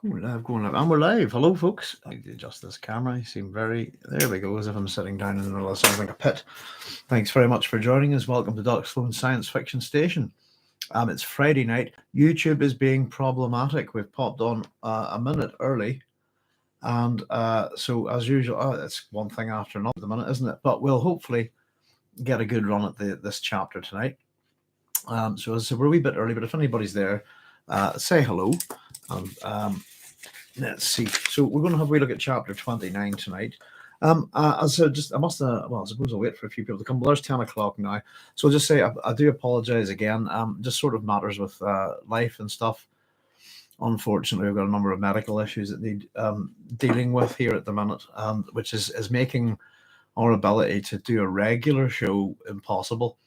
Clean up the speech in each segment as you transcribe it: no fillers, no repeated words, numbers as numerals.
Going live. And we're live. Hello, folks. I need to adjust this camera. You seem very. There we go, as if I'm sitting down in the middle of something like a pit. Thanks very much for joining us. Welcome to Dr. Sloan's Science Fiction Station. It's Friday night. YouTube is being problematic. We've popped on a minute early. And so, as usual, it's one thing after another at the minute, isn't it? But we'll hopefully get a good run at this chapter tonight. So, as I said, we're a wee bit early, but if anybody's there, say hello. And let's see. So we're going to have a wee look at chapter 29 tonight. I suppose I'll wait for a few people to come. Well, there's 10 o'clock now. So I'll just say I do apologize again. Just sort of matters with life and stuff. Unfortunately, we've got a number of medical issues that need dealing with here at the minute, which is making our ability to do a regular show impossible.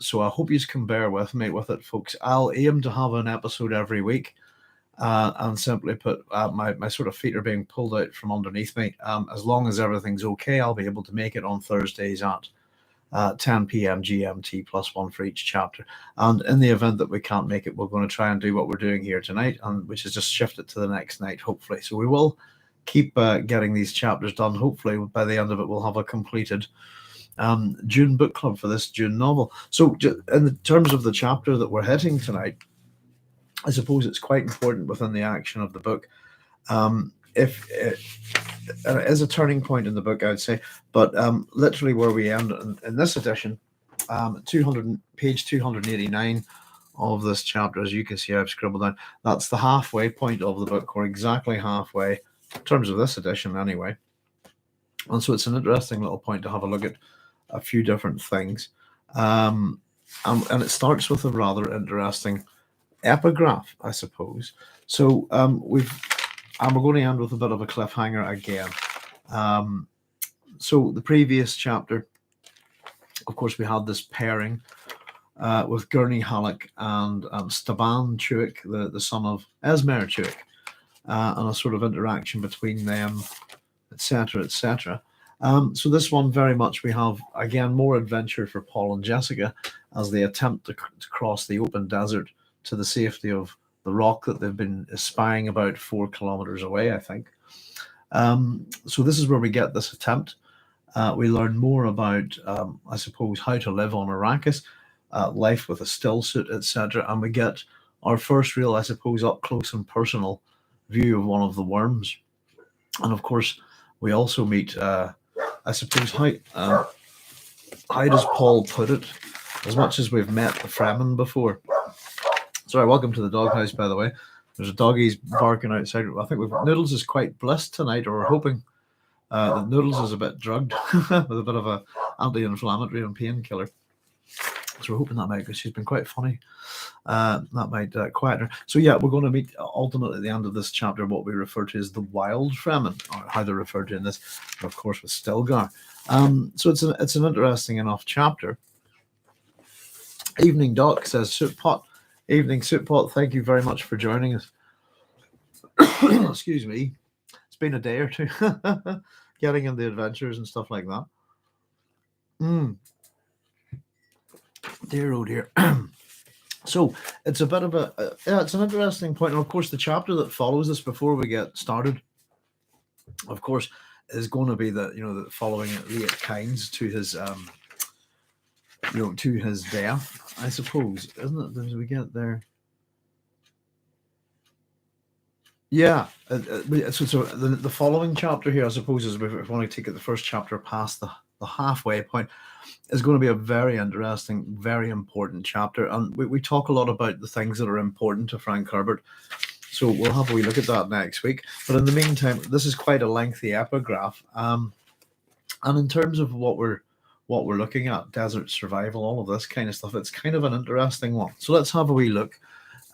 So I hope you can bear with me with it, folks. I'll aim to have an episode every week. And simply put, my sort of feet are being pulled out from underneath me. As long as everything's okay, I'll be able to make it on Thursdays at 10 p.m. GMT +1 for each chapter. And in the event that we can't make it, we're going to try and do what we're doing here tonight, and which is just shift it to the next night, hopefully. So we will keep getting these chapters done. Hopefully, by the end of it, we'll have a completed Dune book club for this Dune novel. So in terms of the chapter that we're hitting tonight, I suppose it's quite important within the action of the book. If it is a turning point in the book, I would say, but literally where we end in this edition, page 289 of this chapter, as you can see, I've scribbled down. That's the halfway point of the book. We're exactly halfway in terms of this edition, anyway. And so it's an interesting little point to have a look at a few different things, and it starts with a rather interesting epigraph, I suppose. So we're going to end with a bit of a cliffhanger again. So the previous chapter, of course, we had this pairing with Gurney Halleck and Staban Chewik, the son of Esmer Chewik, and a sort of interaction between them, etc., etc. So this one, very much, we have again more adventure for Paul and Jessica as they attempt to cross the open desert to the safety of the rock that they've been spying about 4 kilometers away, I think. So this is where we get this attempt. We learn more about, I suppose, how to live on Arrakis, life with a still suit, etc. And we get our first real, I suppose, up close and personal view of one of the worms. And of course, we also meet, I suppose, how does Paul put it? As much as we've met the Fremen before. Sorry, welcome to the doghouse, by the way. There's a doggy's barking outside. I think Noodles is quite blissed tonight, or we're hoping that Noodles is a bit drugged with a bit of a anti-inflammatory and painkiller. So we're hoping that might, because she's been quite funny. That might quiet her. So yeah, we're going to meet ultimately at the end of this chapter what we refer to as the wild Fremen, or how they're referred to in this, of course, with Stilgar. So it's an interesting enough chapter. Evening Doc, says Sootpot. Evening Sootpot, thank you very much for joining us. Excuse me. It's been a day or two getting in the adventures and stuff like that. Dear, oh dear. So it's a bit of it's an interesting point. And of course, the chapter that follows this before we get started, of course, is going to be the following Liet Kynes to his to his death, I suppose, isn't it? As we get there, yeah. So the following chapter here, I suppose, is if we want to take it the first chapter past the halfway point, is going to be a very interesting, very important chapter, and we talk a lot about the things that are important to Frank Herbert. So we'll have a wee look at that next week. But in the meantime, this is quite a lengthy epigraph, and in terms of what we're looking at, desert survival, all of this kind of stuff, it's kind of an interesting one. So let's have a wee look.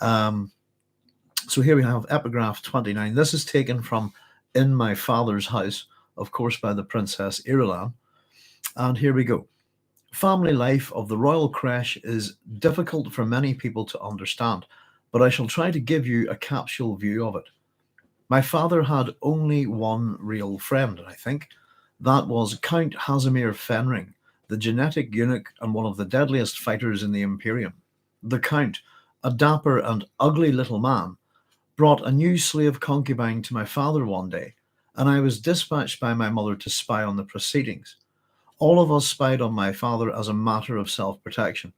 So here we have epigraph 29. This is taken from In My Father's House, of course, by the Princess Irulan. And here we go. Family life of the royal creche is difficult for many people to understand, but I shall try to give you a capsule view of it. My father had only one real friend, I think. That was Count Hazimir Fenring, the genetic eunuch and one of the deadliest fighters in the Imperium. The Count, a dapper and ugly little man, brought a new slave concubine to my father one day, and I was dispatched by my mother to spy on the proceedings. All of us spied on my father as a matter of self-protection.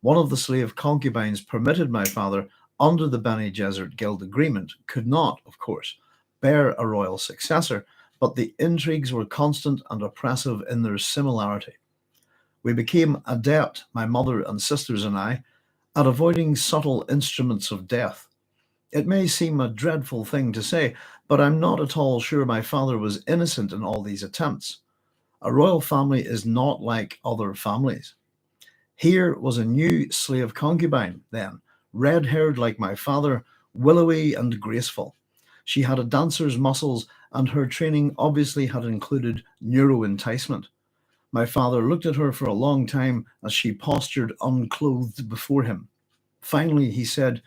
One of the slave concubines permitted my father, under the Bene Gesserit Guild agreement, could not, of course, bear a royal successor, but the intrigues were constant and oppressive in their similarity. We became adept, my mother and sisters and I, at avoiding subtle instruments of death. It may seem a dreadful thing to say, but I'm not at all sure my father was innocent in all these attempts. A royal family is not like other families. Here was a new slave concubine, then, red-haired like my father, willowy and graceful. She had a dancer's muscles, and her training obviously had included neuro-enticement. My father looked at her for a long time as she postured unclothed before him. Finally, he said,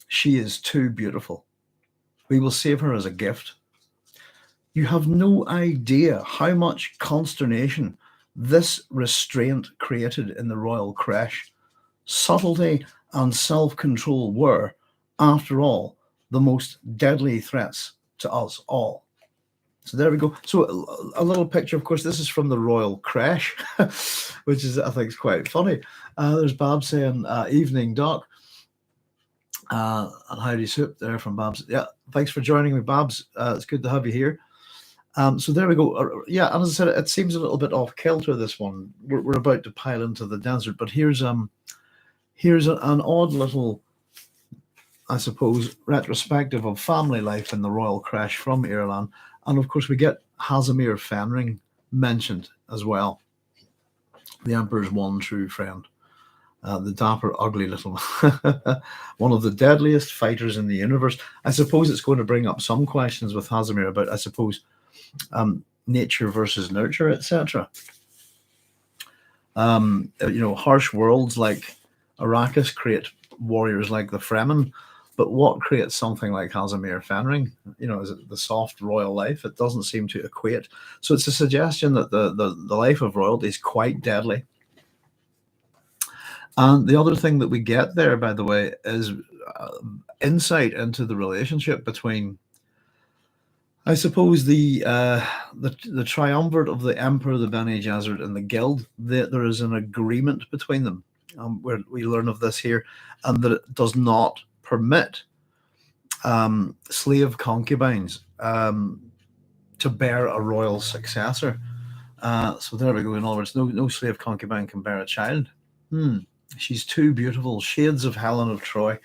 "She is too beautiful. We will save her as a gift." You have no idea how much consternation this restraint created in the royal creche. Subtlety and self-control were, after all, the most deadly threats to us all. So there we go. So a little picture, of course, this is from the royal creche, which is, I think, is quite funny. There's Bob saying, "Evening, Doc." And howdy soup there from Babs. Yeah, thanks for joining me, Babs. It's good to have you here. So there we go. Yeah, and as I said, it seems a little bit off kilter, this one. We're about to pile into the desert, but here's an odd little, I suppose, retrospective of family life in the royal creche from Ireland. And of course, we get Casimir Fenring mentioned as well, the Emperor's one true friend. The dapper, ugly little one of the deadliest fighters in the universe. I suppose it's going to bring up some questions with Casimir about, I suppose, nature versus nurture, etc. Harsh worlds like Arrakis create warriors like the Fremen, but what creates something like Casimir Fenring? Is it the soft royal life? It doesn't seem to equate. So it's a suggestion that the life of royalty is quite deadly. And the other thing that we get there, by the way, is insight into the relationship between, I suppose, the triumvirate of the Emperor, the Bene Gesserit, and the Guild. There is an agreement between them, where we learn of this here, and that it does not permit slave concubines to bear a royal successor. So there we go. In other words, no slave concubine can bear a child. She's too beautiful. Shades of Helen of Troy.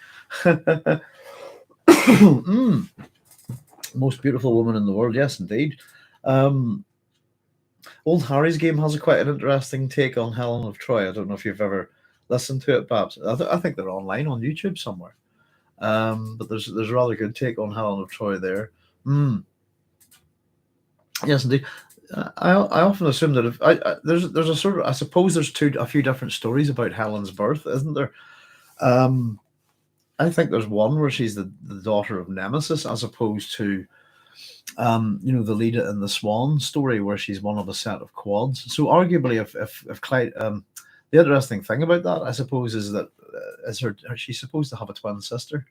Most beautiful woman in the world. Yes, indeed. Old Harry's Game has quite an interesting take on Helen of Troy. I don't know if you've ever listened to it, perhaps. I think they're online on YouTube somewhere. But there's a rather good take on Helen of Troy there. Yes, indeed. I often assume that if there's a sort of, I suppose there's a few different stories about Helen's birth, isn't there? I think there's one where she's the daughter of Nemesis, as opposed to the Leda and the Swan story, where she's one of a set of quads. So arguably, if Clyde, the interesting thing about that, I suppose, is that she's supposed to have a twin sister,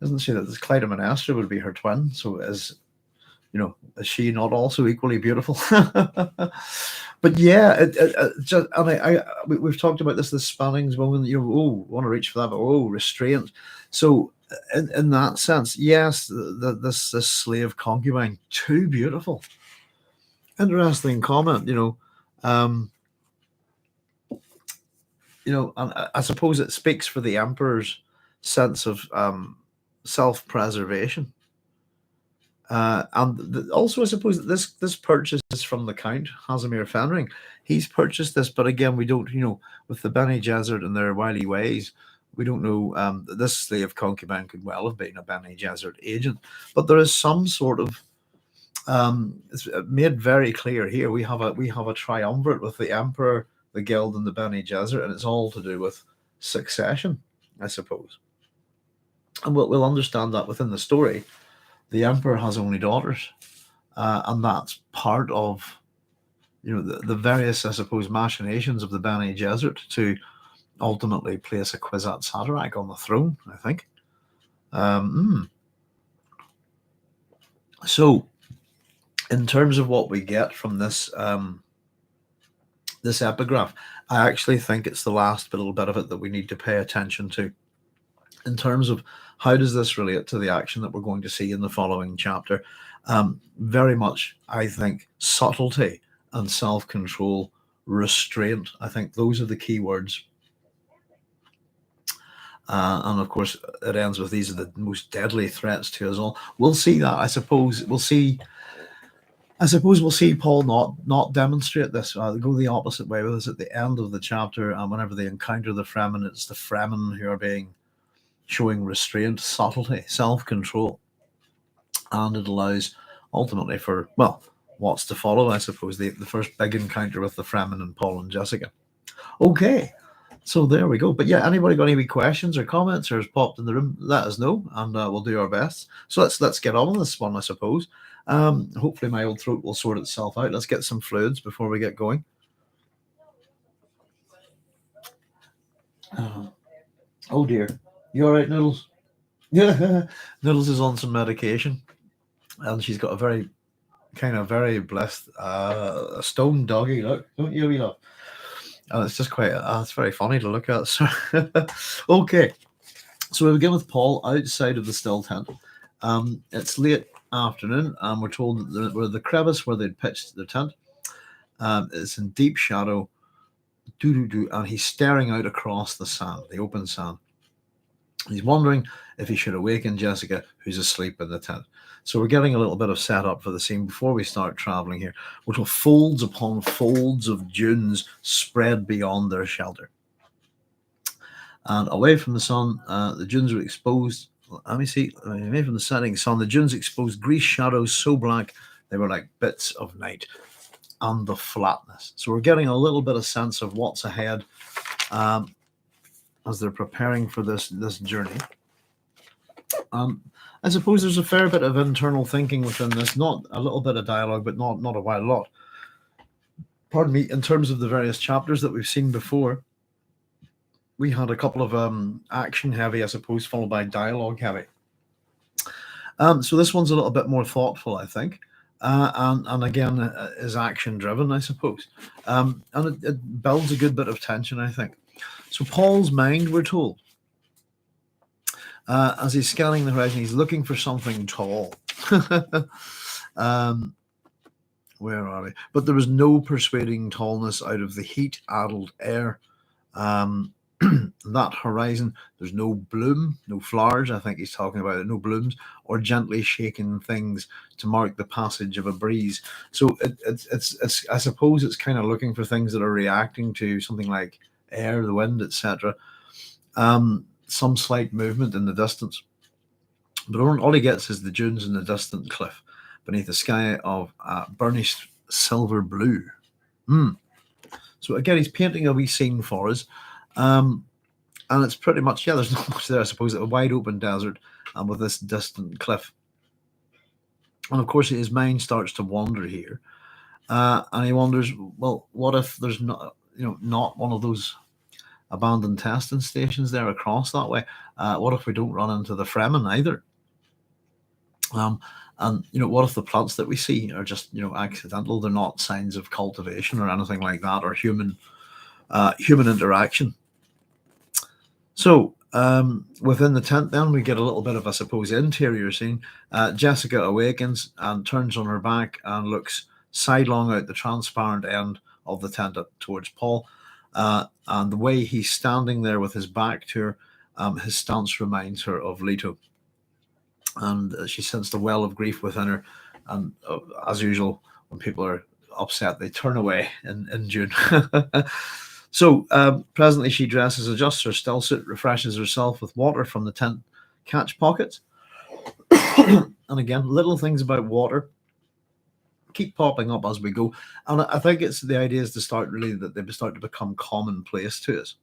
isn't she? That Clytemnestra would be her twin. So is she not also equally beautiful? But yeah, we've talked about this Spanning's woman. Want to reach for that, but restraint. So in that sense, yes, this slave concubine, too beautiful. Interesting comment. And I suppose it speaks for the Emperor's sense of self-preservation. And also, I suppose that this purchase is from the Count, Casimir Fenring. He's purchased this, but again, we don't, with the Bene Gesserit and their wily ways, we don't know that this slave concubine could well have been a Bene Gesserit agent. But there is some sort of, it's made very clear here, we have a triumvirate with the Emperor, the Guild, and the Bene Gesserit, and it's all to do with succession, I suppose. And we'll understand that within the story. The Emperor has only daughters, and that's part of, the various, I suppose, machinations of the Bene Gesserit to ultimately place a Kwisatz Haderach on the throne, I think. So, in terms of what we get from this this epigraph, I actually think it's the last little bit of it that we need to pay attention to, in terms of how does this relate to the action that we're going to see in the following chapter. Very much, I think, subtlety and self-control, restraint. I think those are the key words. And of course, it ends with these are the most deadly threats to us all. We'll see that. I suppose we'll see. I suppose we'll see Paul not demonstrate this. Go the opposite way with us at the end of the chapter, and whenever they encounter the Fremen, it's the Fremen who are showing restraint, subtlety, self-control, and it allows ultimately for, well, what's to follow. I suppose the first big encounter with the Fremen and Paul and Jessica. Okay. So there we go. But yeah, anybody got any questions or comments or has popped in the room, let us know, and we'll do our best. So let's get on with this one, I suppose. Hopefully my old throat will sort itself out. Let's get some fluids before we get going. Oh dear. You all right, Noodles? Yeah. Noodles is on some medication, and she's got a very very blessed stone doggy look, don't you, love? And it's just quite, it's very funny to look at. So, okay, so we begin with Paul outside of the still tent. It's late afternoon, and we're told that the crevice where they'd pitched the tent is in deep shadow, and he's staring out across the sand, the open sand. He's wondering if he should awaken Jessica, who's asleep in the tent. So we're getting a little bit of setup for the scene before we start traveling here, which will folds upon folds of dunes spread beyond their shelter. And away from the sun, the dunes were exposed. Let me see. Away from the setting sun, the dunes exposed grease shadows so black they were like bits of night, and the flatness. So we're getting a little bit of sense of what's ahead as they're preparing for this journey. I suppose there's a fair bit of internal thinking within this, not a little bit of dialogue, but not a wild lot. Pardon me, in terms of the various chapters that we've seen before, we had a couple of action heavy, I suppose, followed by dialogue heavy. So this one's a little bit more thoughtful, I think, and again is action driven, I suppose, and it builds a good bit of tension, I think. So Paul's mind, we're told, as he's scanning the horizon, he's looking for something tall. Where are we? But there was no persuading tallness out of the heat-addled air. That horizon, there's no bloom, no flowers, I think he's talking about it, no blooms, or gently shaking things to mark the passage of a breeze. So it's I suppose it's kind of looking for things that are reacting to something like air, the wind, etc. Some slight movement in the distance, but all he gets is the dunes and the distant cliff beneath a sky of burnished silver blue. So again, he's painting a wee scene for us, and it's pretty much, yeah, there's not much there, I suppose, a wide open desert and with this distant cliff. And of course his mind starts to wander here, and he wonders, well, what if there's not one of those abandoned testing stations there across that way? What if we don't run into the Fremen either? And what if the plants that we see are just accidental? They're not signs of cultivation or anything like that, or human interaction. So within the tent, then we get a little bit of, I suppose, interior scene. Jessica awakens and turns on her back and looks sidelong out the transparent end of the tent towards Paul. And the way he's standing there with his back to her, his stance reminds her of Leto. And she sensed a well of grief within her. And as usual, when people are upset, they turn away in Dune. So presently she dresses, adjusts her still suit, refreshes herself with water from the tent catch pockets. And again, little things about water keep popping up as we go, and I think it's the idea is to start really that they start to become commonplace to us.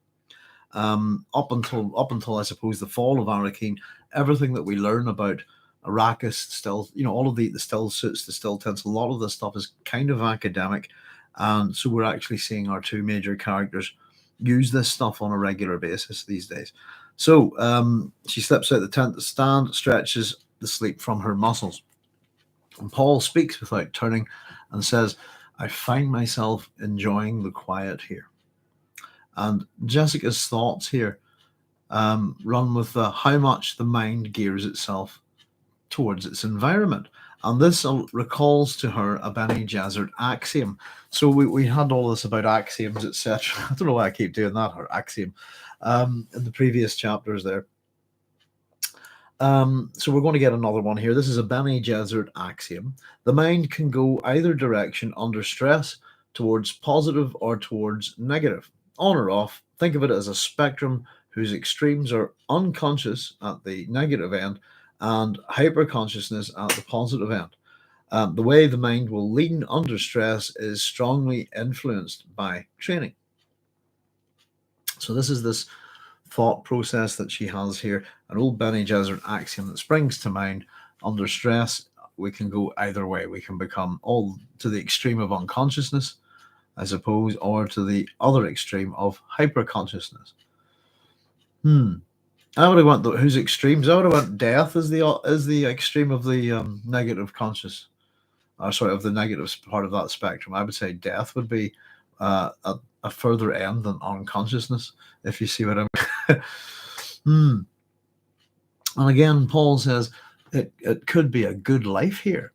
Up until I suppose the fall of Arrakeen, everything that we learn about Arrakis, still, all of the still suits, the still tents, a lot of this stuff is kind of academic, and so we're actually seeing our two major characters use this stuff on a regular basis these days. So she slips out the tent to stand, stretches the sleep from her muscles. And Paul speaks without turning and says, I find myself enjoying the quiet here. And Jessica's thoughts here run with how much the mind gears itself towards its environment. And this recalls to her a Bene Gesserit axiom. So we had all this about axioms, etc. I don't know why I keep doing that, or axiom, in the previous chapters there. So we're going to get another one here. This is a Bene Gesserit axiom. The mind can go either direction under stress, towards positive or towards negative, on or off. Think of it as a spectrum whose extremes are unconscious at the negative end and hyperconsciousness at the positive end. The way the mind will lean under stress is strongly influenced by training. So this is this thought process that she has here, an old Bene Gesserit axiom that springs to mind. Under stress, we can go either way. We can become all to the extreme of unconsciousness, I suppose, or to the other extreme of hyperconsciousness. I would have went whose extremes? I would have went death as the extreme of the negative conscious, of the negative part of that spectrum. I would say death would be a further end than unconsciousness, if you see what I mean. And again, Paul says it could be a good life here.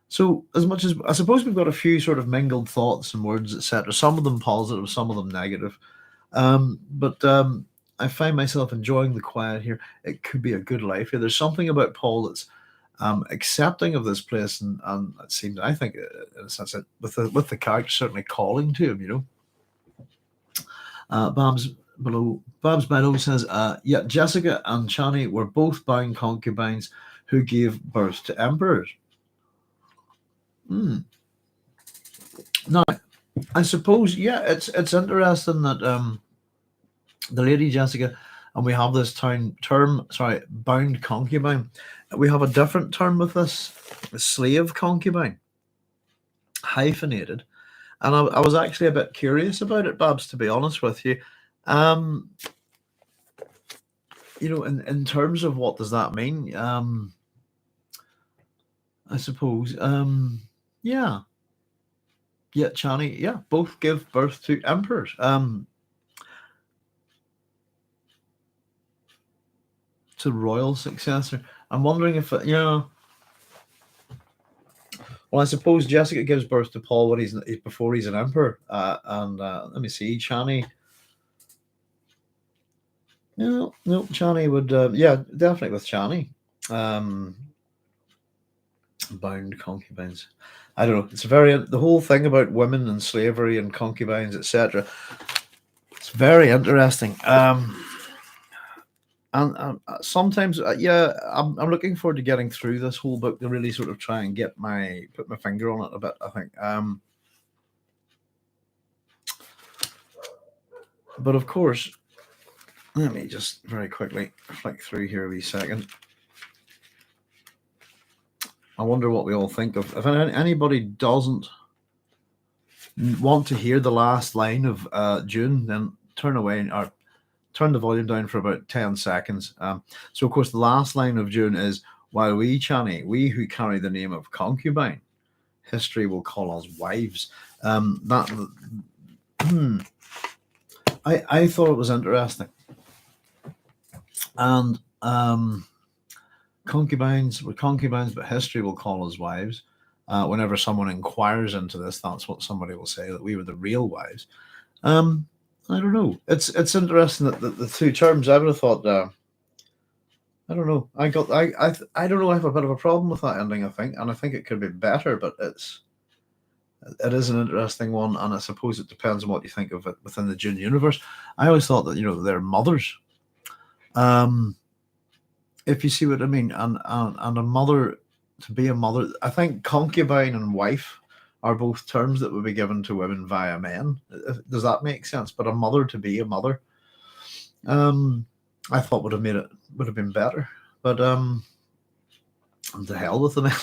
So as much as I suppose we've got a few sort of mingled thoughts and words, etc. Some of them positive, some of them negative. But I find myself enjoying the quiet here. It could be a good life here. There's something about Paul that's accepting of this place, and it seems, I think, in a sense, that with the character certainly calling to him, Babs Meadow says, yet Jessica and Chani were both bound concubines who gave birth to emperors. Now, I suppose, it's interesting that the Lady Jessica, and we have this term, bound concubine. We have a different term with this, slave concubine, hyphenated. And I was actually a bit curious about it, Babs, to be honest with you. In terms of what does that mean? I suppose, yeah, Chani, both give birth to emperors. To royal successor. I'm wondering if well, I suppose Jessica gives birth to Paul when he's before he's an emperor, and let me see, Chani. No, Chani would, definitely with Chani. Bound concubines. I don't know. It's the whole thing about women and slavery and concubines, etc. It's very interesting. And sometimes, I'm looking forward to getting through this whole book to really sort of try and put my finger on it a bit, I think. But of course, let me just very quickly flick through here a wee second. I wonder what we all think of. If anybody doesn't want to hear the last line of Dune, then turn away or turn the volume down for about 10 seconds. So, of course, the last line of Dune is, while we, Chani, we who carry the name of concubine, history will call us wives. I thought it was interesting. And concubines, we're concubines, but history will call us wives. Whenever someone inquires into this, that's what somebody will say, that we were the real wives. I don't know. It's interesting that the two terms. I would have thought. I don't know. I don't know. I have a bit of a problem with that ending. I think, and I think it could be better. But it is an interesting one, and I suppose it depends on what you think of it within the Dune universe. I always thought that they're mothers. If you see what I mean, and a mother, to be a mother, I think concubine and wife are both terms that would be given to women via men. Does that make sense? But a mother, to be a mother, I thought would have been better. But to hell with the men.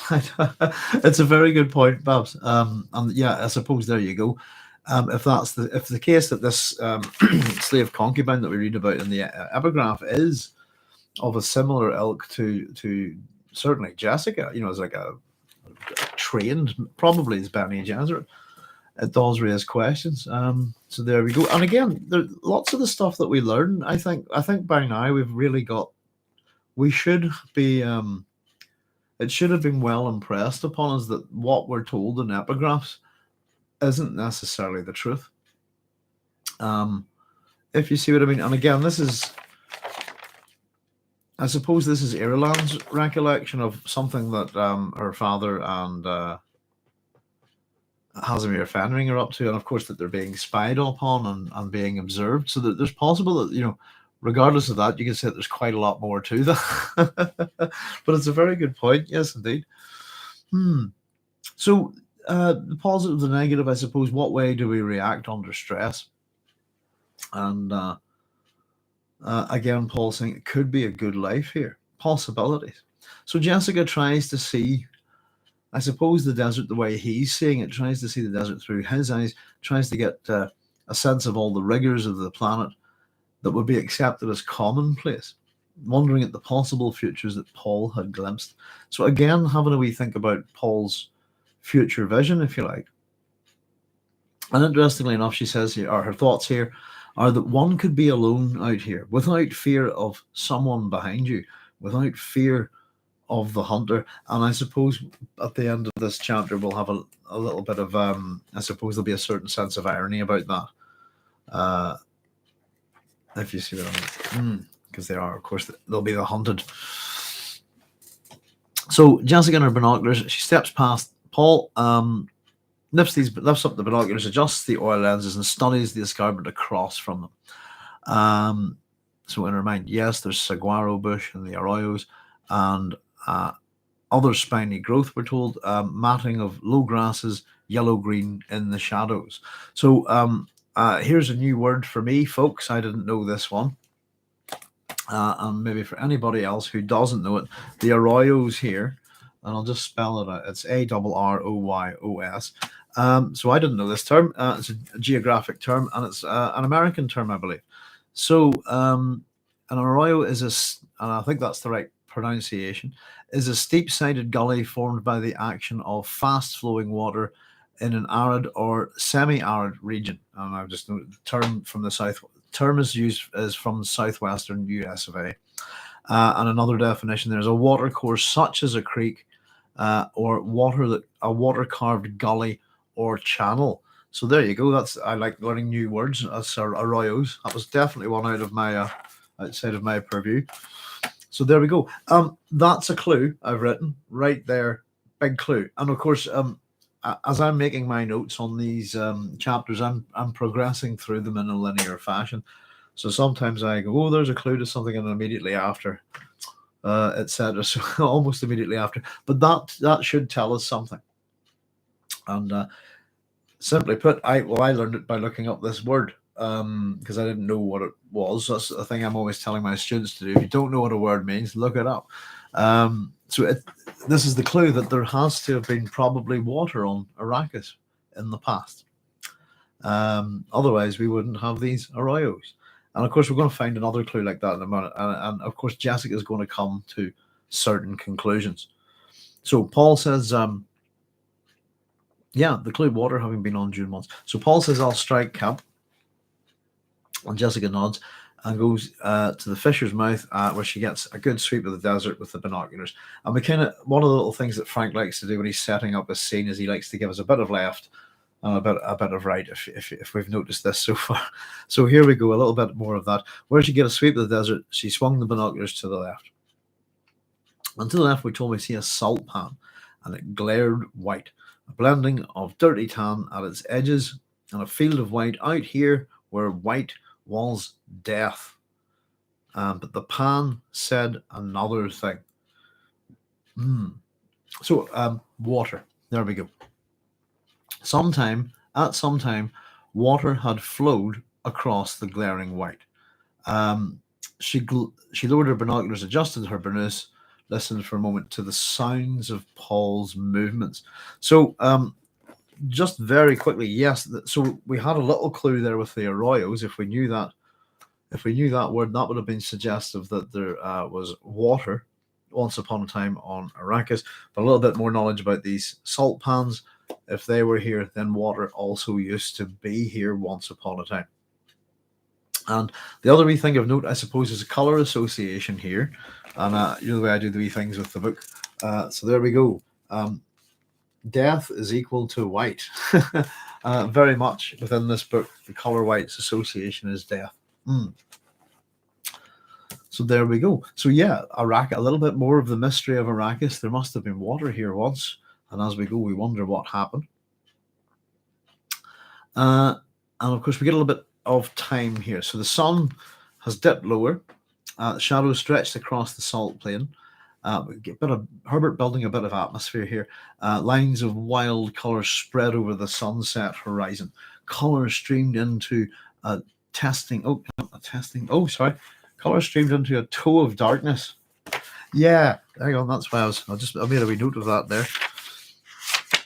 It's a very good point, Babs. And I suppose there you go. If the case that this slave concubine that we read about in the epigraph is of a similar ilk to certainly Jessica, as like a trained, probably as Bene Gesserit. It does raise questions. So there we go. And again, there lots of the stuff that we learn. I think by now we've really got. We should be. It should have been well impressed upon us that what we're told in epigraphs isn't necessarily the truth. If you see what I mean. And again, this is. I suppose this is Irulan's recollection of something that her father and Hazimir Fenring are up to, and of course that they're being spied upon and being observed. So that there's possible that, regardless of that, you can say that there's quite a lot more to that. But it's a very good point, yes, indeed. So the positive, the negative, I suppose. What way do we react under stress? And again, Paul saying it could be a good life here. Possibilities. So Jessica tries to see, I suppose, the desert the way he's seeing it, tries to see the desert through his eyes, tries to get a sense of all the rigors of the planet that would be accepted as commonplace, wondering at the possible futures that Paul had glimpsed. So again, having a wee think about Paul's future vision, if you like. And interestingly enough, she says here, or her thoughts here, are that one could be alone out here without fear of someone behind you, without fear of the hunter. And I suppose at the end of this chapter, we'll have a little bit of, I suppose there'll be a certain sense of irony about that. If you see what I mean. Because they are, of course, they'll be the hunted. So Jessica and her binoculars, she steps past Paul, lifts up the binoculars, adjusts the oil lenses, and studies the escarpment across from them. So in her mind, yes, there's saguaro bush and the arroyos, and other spiny growth, we're told, matting of low grasses, yellow-green in the shadows. So here's a new word for me, folks. I didn't know this one. And maybe for anybody else who doesn't know it, the arroyos here, and I'll just spell it out. It's Arroyos. So I didn't know this term. It's a geographic term, and it's an American term, I believe. So an arroyo is and I think that's the right pronunciation, is a steep-sided gully formed by the action of fast-flowing water in an arid or semi-arid region. And I've just noted the term from the south. Term is used as from southwestern US of A. And another definition, there's a water course such as a creek or a water carved gully or channel. So there you go. I like learning new words. That's arroyos. That was definitely one out of my outside of my purview. So there we go. That's a clue I've written right there. Big clue. And of course, as I'm making my notes on these chapters, I'm progressing through them in a linear fashion. So sometimes I go, oh, there's a clue to something, and immediately after, etc. So almost immediately after. But that should tell us something. And simply put, I learned it by looking up this word because I didn't know what it was. That's the thing I'm always telling my students to do. If you don't know what a word means, look it up. So this is the clue that there has to have been probably water on Arrakis in the past. Otherwise, we wouldn't have these arroyos. And of course, we're going to find another clue like that in a minute. And of course, Jessica is going to come to certain conclusions. So Paul says, the clue, water having been on Dune once. So Paul says, I'll strike camp. And Jessica nods and goes to the fisher's mouth where she gets a good sweep of the desert with the binoculars. And we one of the little things that Frank likes to do when he's setting up a scene is he likes to give us a bit of left and a bit of right, if we've noticed this so far. So here we go, a little bit more of that. Where she get a sweep of the desert, she swung the binoculars to the left. And to the left, we told we see a salt pan, and it glared white, a blending of dirty tan at its edges, and a field of white out here where white was death. But the pan said another thing. So water. There we go. At some time, water had flowed across the glaring white. She lowered her binoculars, adjusted her burnous, listened for a moment to the sounds of Paul's movements. So just very quickly, yes. So we had a little clue there with the arroyos. If we knew that word, that would have been suggestive that there was water once upon a time on Arrakis, but a little bit more knowledge about these salt pans. If they were here, then water also used to be here once upon a time. And the other wee thing of note, I suppose, is a colour association here. And you know the way I do the wee things with the book. So there we go. Death is equal to white. Very much within this book, the colour white's association is death. So there we go. So yeah, a little bit more of the mystery of Arrakis. There must have been water here once. And as we go, we wonder what happened. And of course, we get a little bit of time here. So the sun has dipped lower. The shadows stretched across the salt plain. We get a bit of Herbert building a bit of atmosphere here. Lines of wild colours spread over the sunset horizon. Colours streamed into a testing. Colours streamed into a toe of darkness. Yeah, hang on. That's why I made a wee note of that there.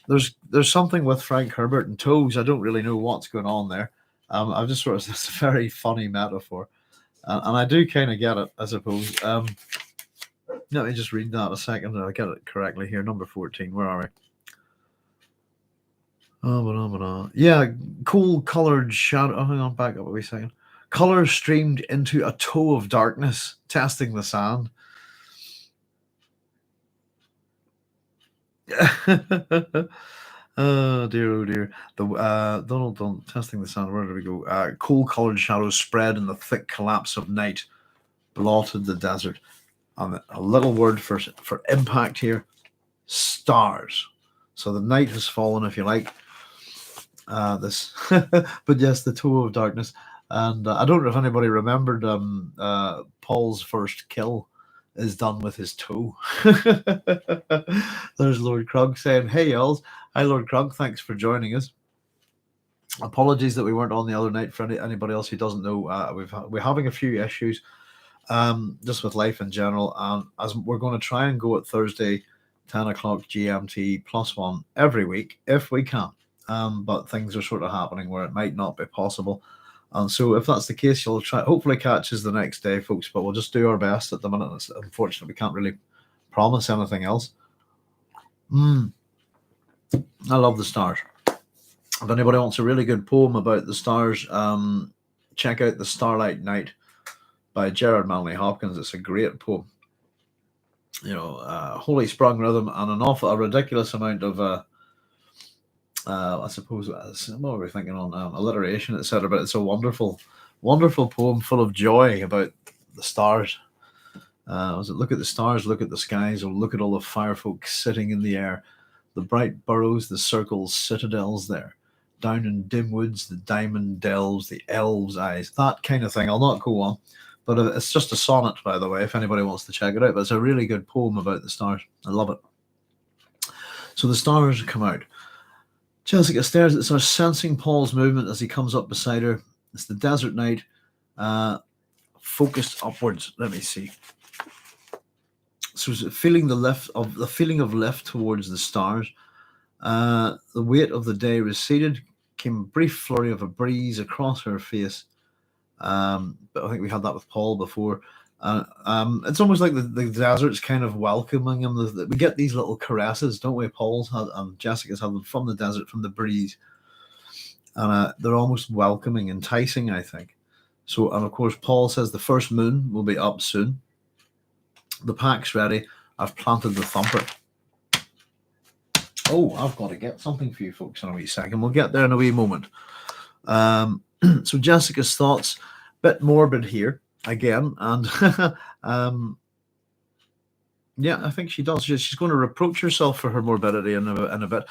There's something with Frank Herbert and toes. I don't really know what's going on there. I've just sort of this very funny metaphor, and I do kind of get it, I suppose. Let me just read that a second. I get it correctly here. Number 14. Where are we? Yeah, cool coloured shadow. Oh, hang on, back up a wee second. Colour streamed into a toe of darkness, testing the sand. Oh dear. The Donald testing the sand. Where did we go? Cool coloured shadows spread in the thick collapse of night, blotted the desert. And a little word for impact here: stars. So the night has fallen, if you like. But yes, the toe of darkness. And I don't know if anybody remembered Paul's first kill is done with his toe. There's Lord Krug saying, "Hey, y'all. Hi, Lord Krug. Thanks for joining us. Apologies that we weren't on the other night. For anybody else who doesn't know, we're having a few issues just with life in general. And as we're going to try and go at Thursday, 10 o'clock GMT +1 every week, if we can. But things are sort of happening where it might not be possible. And so if that's the case, you'll hopefully catch us the next day, folks, but we'll just do our best at the minute. Unfortunately, we can't really promise anything else. I love the stars. If anybody wants a really good poem about the stars, check out The Starlight Night by Gerard Manley Hopkins. It's a great poem. You know, holy sprung rhythm and a ridiculous amount of I suppose what were we thinking on alliteration, etc. But it's a wonderful, wonderful poem full of joy about the stars. Look at the stars, look at the skies, or look at all the firefolk sitting in the air, the bright burrows, the circles, citadels there, down in dim woods, the diamond delves, the elves' eyes, that kind of thing. I'll not go on, but it's just a sonnet, by the way, if anybody wants to check it out. But it's a really good poem about the stars. I love it. So the stars come out. Jessica stares at the stars, sensing Paul's movement as he comes up beside her. It's the desert night, focused upwards. Let me see. So feeling the feeling of lift towards the stars. The weight of the day receded. Came a brief flurry of a breeze across her face. But I think we had that with Paul before. It's almost like the desert's kind of welcoming him. We get these little caresses, don't we? Paul's had and Jessica's had them from the desert, from the breeze, and they're almost welcoming, enticing, I think. So, and of course, Paul says the first moon will be up soon. The pack's ready. I've planted the thumper. Oh, I've got to get something for you folks in a wee second. We'll get there in a wee moment. So Jessica's thoughts, bit morbid here again, and yeah, I think she does. She's going to reproach herself for her morbidity in a bit.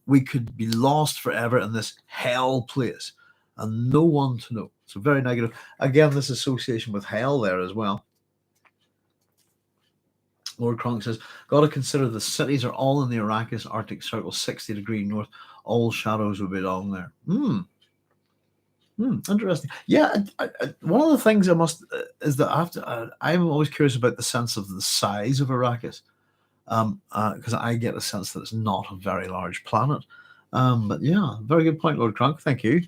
We could be lost forever in this hell place, and no one to know. So very negative. Again, this association with hell there as well. Lord Kronk says, got to consider the cities are all in the Arrakis Arctic Circle, 60 degrees north. All shadows will be along there. Interesting. Yeah, one of the things I must is that I'm always curious about the sense of the size of Arrakis, because I get a sense that it's not a very large planet. But yeah, very good point, Lord Kronk. Thank you.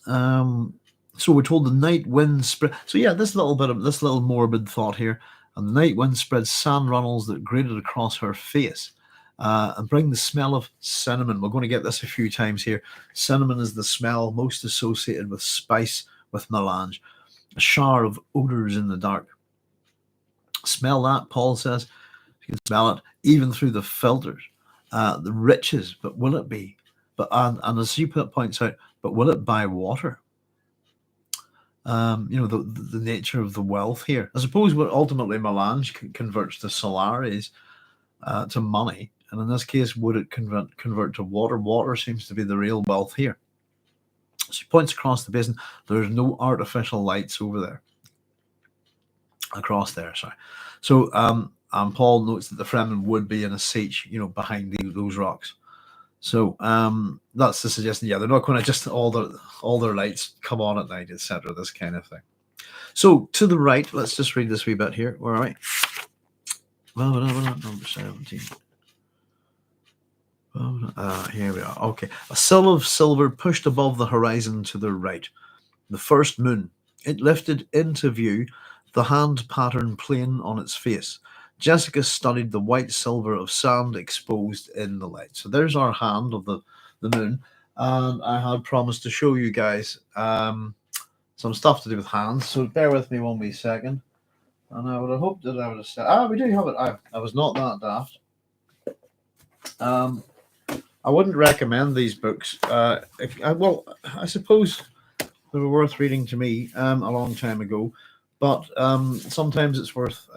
So we're told the night wind spread. So yeah, this little morbid thought here. and the night wind spread sand runnels that grated across her face, and bring the smell of cinnamon. We're going to get this a few times here. Cinnamon is the smell most associated with spice, with melange. A shower of odors in the dark. Smell that, Paul says. You can smell it even through the filters. The riches, but will it be? But and as you points out, but will it buy water? The nature of the wealth here. I suppose what ultimately melange converts to salaries, to money, and in this case, would it convert to water? Water seems to be the real wealth here. She points across the basin. There's no artificial lights over there. Across there, sorry. So, Paul notes that the Fremen would be in a siege, behind those rocks. So that's the suggestion. Yeah, they're not going to just all their lights come on at night, etc. This kind of thing. So to the right, let's just read this wee bit here. Where are we? Number 17. Here we are. Okay, a sill of silver pushed above the horizon to the right. The first moon. It lifted into view, the hand pattern plain on its face. Jessica studied the white silver of sand exposed in the light. So there's our hand of the moon. And I had promised to show you guys some stuff to do with hands. So bear with me one wee second. And I would have hoped that I would have said, we do have it. I was not that daft. I wouldn't recommend these books. I suppose they were worth reading to me a long time ago. But sometimes it's worth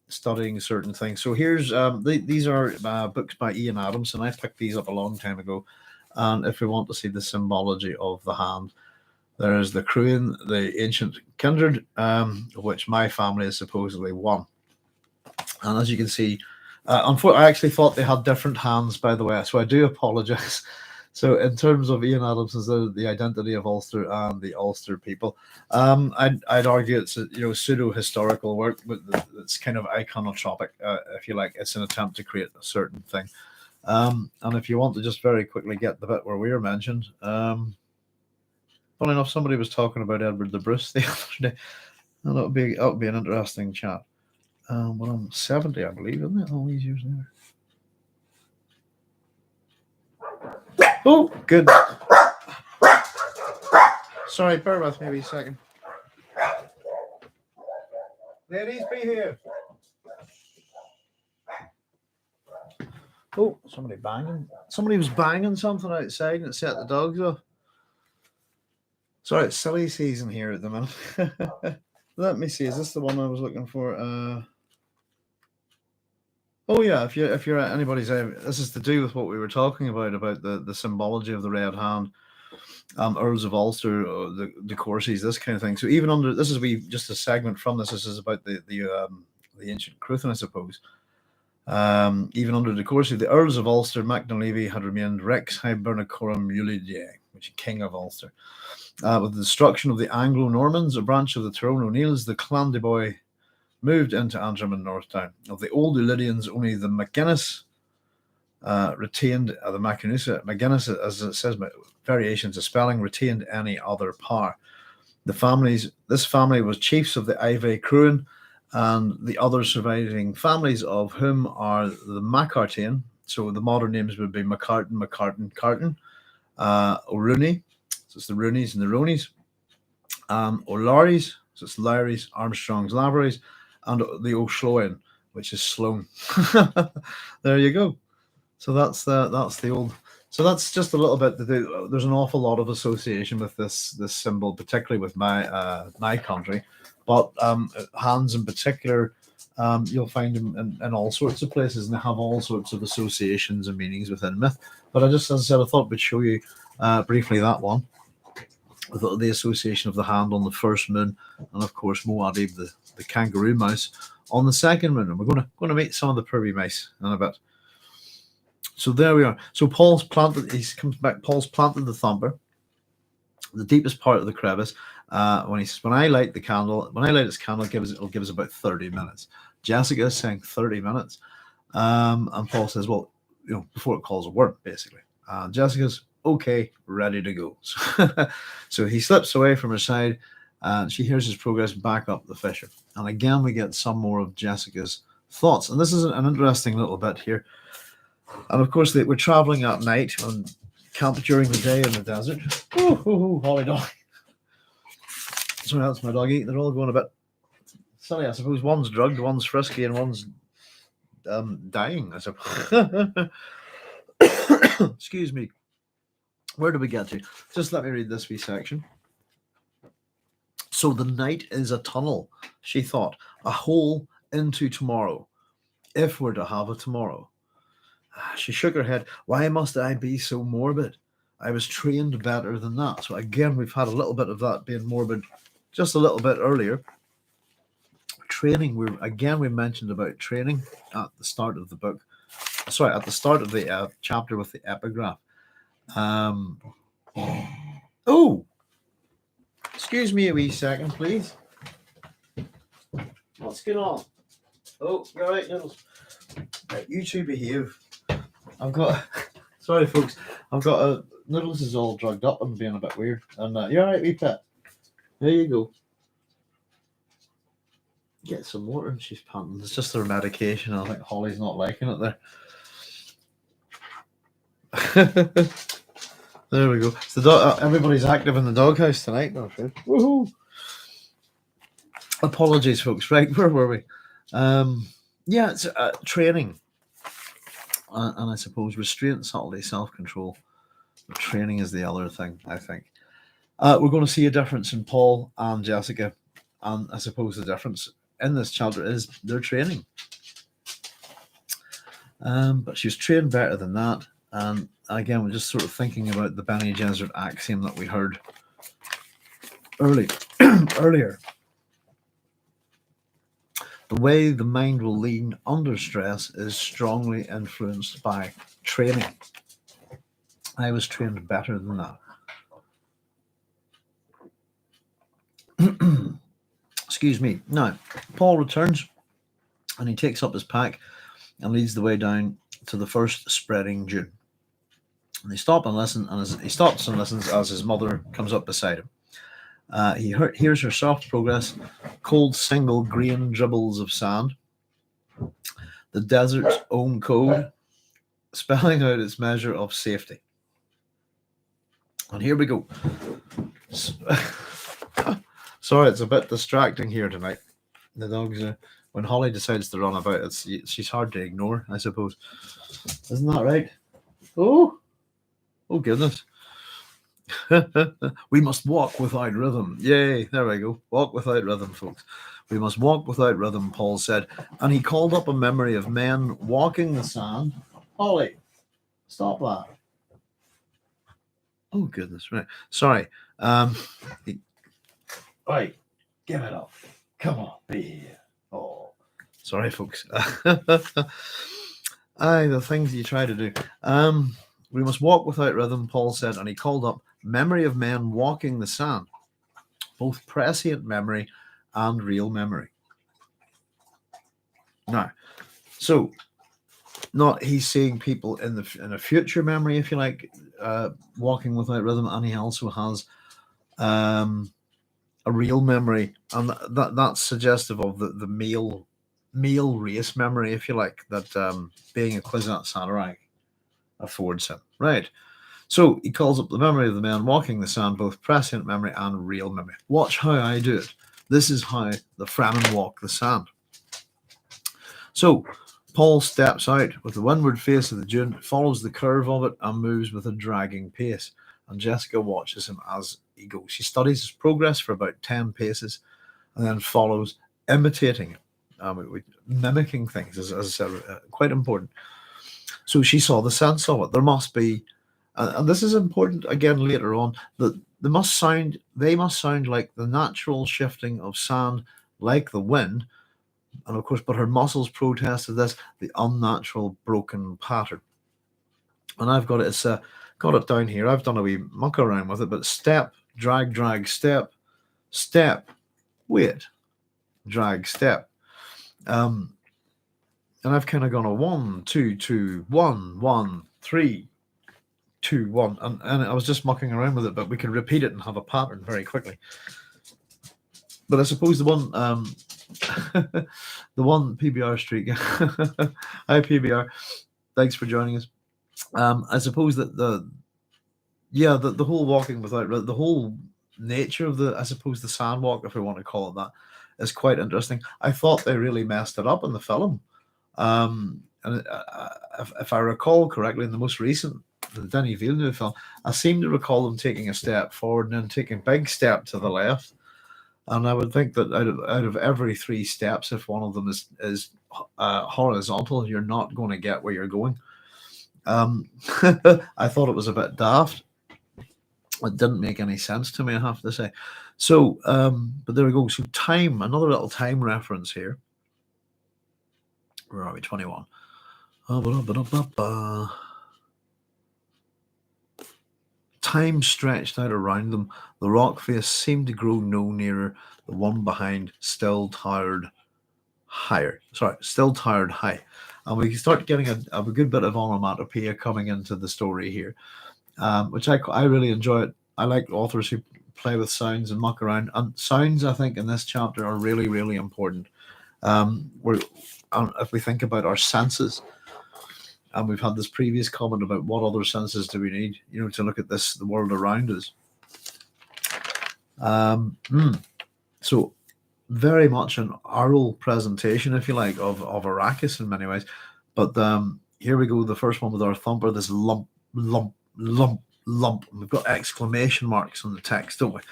studying certain things. So here's these are books by Ian Adams, and I picked these up a long time ago. And if we want to see the symbology of the hand, there is the Cruin, the ancient kindred, which my family is supposedly one. And as you can see, I actually thought they had different hands, by the way, so I do apologize. So in terms of Ian Adams as the identity of Ulster and the Ulster people, I'd argue it's a pseudo-historical work, but it's kind of iconotropic, if you like. It's an attempt to create a certain thing. And if you want to just very quickly get the bit where we are mentioned, funny enough, somebody was talking about Edward the Bruce the other day, and that would be an interesting chat. Well, I'm 70, I believe, isn't it? All these years later. Oh, good. Sorry, bear with me a second. Ladies, be here. Oh, somebody banging. Somebody was banging something outside and it set the dogs off. Sorry, it's silly season here at the minute. Let me see. Is this the one I was looking for? Oh yeah, if you're at anybody's, this is to do with what we were talking about the symbology of the red hand, Earls of Ulster, the Corsies, this kind of thing. So even under this is just a segment from this. This is about the ancient Cruthin, I suppose. Even under the Corsi, the Earls of Ulster, MacNalevi had remained Rex Hibernicorum Ulidae, which is King of Ulster. With the destruction of the Anglo-Normans, a branch of the Tyrone O'Neills, the Clandeboy moved into Antrim and Northdown. Of the old Ulidians, only the MacGuinness retained the Macanusa. MacGuinness, as it says, variations of spelling, retained any other power. This family was chiefs of the Ive Cruin, and the other surviving families of whom are the Macartain. So the modern names would be McCartan, Carton, O'Rooney, so it's the Roonies and the Ronies, O'Larrys, so it's Lowrys, Armstrongs, Laveries, and the O'Sloan, which is Sloan. There you go. So that's the old. So that's just a little bit to do. There's an awful lot of association with this symbol, particularly with my country, but hands in particular, you'll find them in all sorts of places, and they have all sorts of associations and meanings within myth. But as I said, I thought we'd show you briefly that one, with the association of the hand on the first moon, and of course Muad'Dib, the kangaroo mouse, on the second moon. And we're going to meet some of the privy mice in a bit. So there we are. So Paul's planted the thumper, the deepest part of the crevice. When he says, when I light this candle, it'll give us about 30 minutes. Jessica is saying 30 minutes. And Paul says, well, before it calls a worm, basically. Jessica's okay, ready to go. So he slips away from her side, And she hears his progress back up the fissure. And again, we get some more of Jessica's thoughts. And this is an interesting little bit here. And of course, we're traveling at night and camp during the day in the desert. Ooh, Holly dog. Sorry, that's my doggy. They're all going a bit silly, I suppose. One's drugged, one's frisky, and one's dying, I suppose. Excuse me. Where do we get to? Just let me read this wee section. So the night is a tunnel, she thought, a hole into tomorrow, if we're to have a tomorrow. She shook her head. Why must I be so morbid? I was trained better than that. So again, we've had a little bit of that being morbid just a little bit earlier. Training, we mentioned about training at the start of the book. Sorry, at the start of the chapter with the epigraph. Oh! Excuse me a wee second, please. What's going on? Oh, you're right, Noodles. Right, you two behave. I've got... Sorry, folks. I've got Noodles is all drugged up and being a bit weird. And you're right, wee pet. There you go. Get some water and she's panting. It's just her medication. I think Holly's not liking it there. There we go. It's the dog. Everybody's active in the doghouse tonight. No, sure. Woohoo! Apologies, folks. Right, where were we? Yeah, it's training, and I suppose restraint, subtlety, self-control. But training is the other thing, I think. We're going to see a difference in Paul and Jessica, and I suppose the difference in this chapter is their training. But she was trained better than that. And again, we're just sort of thinking about the Bene Gesserit axiom that we heard earlier. The way the mind will lean under stress is strongly influenced by training. I was trained better than that. Excuse me. Now, Paul returns and he takes up his pack and leads the way down to the first spreading dune. And they stop and listen, and he stops and listens as his mother comes up beside him. He hears her soft progress, cold single grain dribbles of sand, the desert's own code, spelling out its measure of safety. And here we go. Sorry, it's a bit distracting here tonight. The dogs, when Holly decides to run about, she's hard to ignore, I suppose. Isn't that right? Oh goodness. We must walk without rhythm. Yay, there we go. Walk without rhythm, folks. We must walk without rhythm, Paul said. And he called up a memory of men walking the sand. Holly, stop that. Oh goodness, right. Sorry. Right, give it up. Come on, be here. Oh, sorry, folks. The things you try to do. We must walk without rhythm, Paul said, and he called up memory of men walking the sand, both prescient memory and real memory. Now, so not he's seeing people in a future memory, if you like, walking without rhythm, and he also has a real memory, and that's suggestive of the male race memory, if you like, that being a Kwisatz Haderach affords him. Right. So he calls up the memory of the man walking the sand, both prescient memory and real memory. Watch how I do it. This is how the Fremen walk the sand. So Paul steps out with the windward face of the dune, follows the curve of it, and moves with a dragging pace. And Jessica watches him as he goes. She studies his progress for about 10 paces and then follows, imitating him, mimicking things, as I said, quite important. So she saw the sense of it. There must be, and this is important again later on, that they must sound like the natural shifting of sand, like the wind. And of course, but her muscles protested this, the unnatural broken pattern. And I've got it, got it down here. I've done a wee muck around with it, but step, drag, drag, step, step, wait, drag, step. And I've kind of gone a 1, 2, 2, 1, 1, 3, 2, 1. And I was just mucking around with it, but we can repeat it and have a pattern very quickly. But I suppose the one, the one PBR streak. Hi PBR, thanks for joining us. I suppose that the whole walking without the whole nature of the, I suppose, the sandwalk, if we want to call it that, is quite interesting. I thought they really messed it up in the film. And if I recall correctly, in the most recent, the Denis Villeneuve film, I seem to recall them taking a step forward and then taking a big step to the left. And I would think that out of every three steps, if one of them is horizontal, you're not going to get where you're going. I thought it was a bit daft. It didn't make any sense to me, I have to say. So, but there we go. So, time, another little time reference here. Where are we? 21. Time stretched out around them. The rock face seemed to grow no nearer. The one behind still towered higher. Still towered high. And we start getting a good bit of onomatopoeia coming into the story here, which I really enjoy it. I like authors who play with sounds and muck around. And sounds, I think, in this chapter are really, really important. If we think about our senses, and we've had this previous comment about what other senses do we need, to look at the world around us. So very much an oral presentation, if you like, of Arrakis in many ways. But here we go, the first one with our thumper, this lump, lump, lump, lump. And we've got exclamation marks on the text, don't we?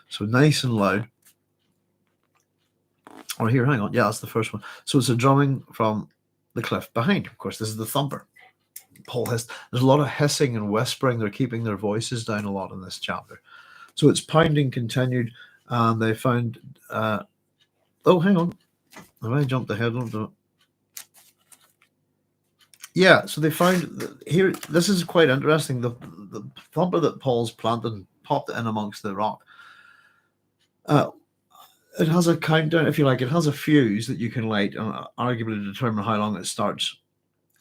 So nice and loud. Or here, hang on. Yeah, that's the first one. So it's a drumming from the cliff behind. Of course, this is the thumper. Paul hissed. There's a lot of hissing and whispering. They're keeping their voices down a lot in this chapter. So it's pounding continued, and they found... oh, hang on. Have I jumped ahead? Yeah, so they found... Here, this is quite interesting. The thumper that Paul's planted and popped in amongst the rock... it has a countdown, if you like. It has a fuse that you can light and arguably determine how long it starts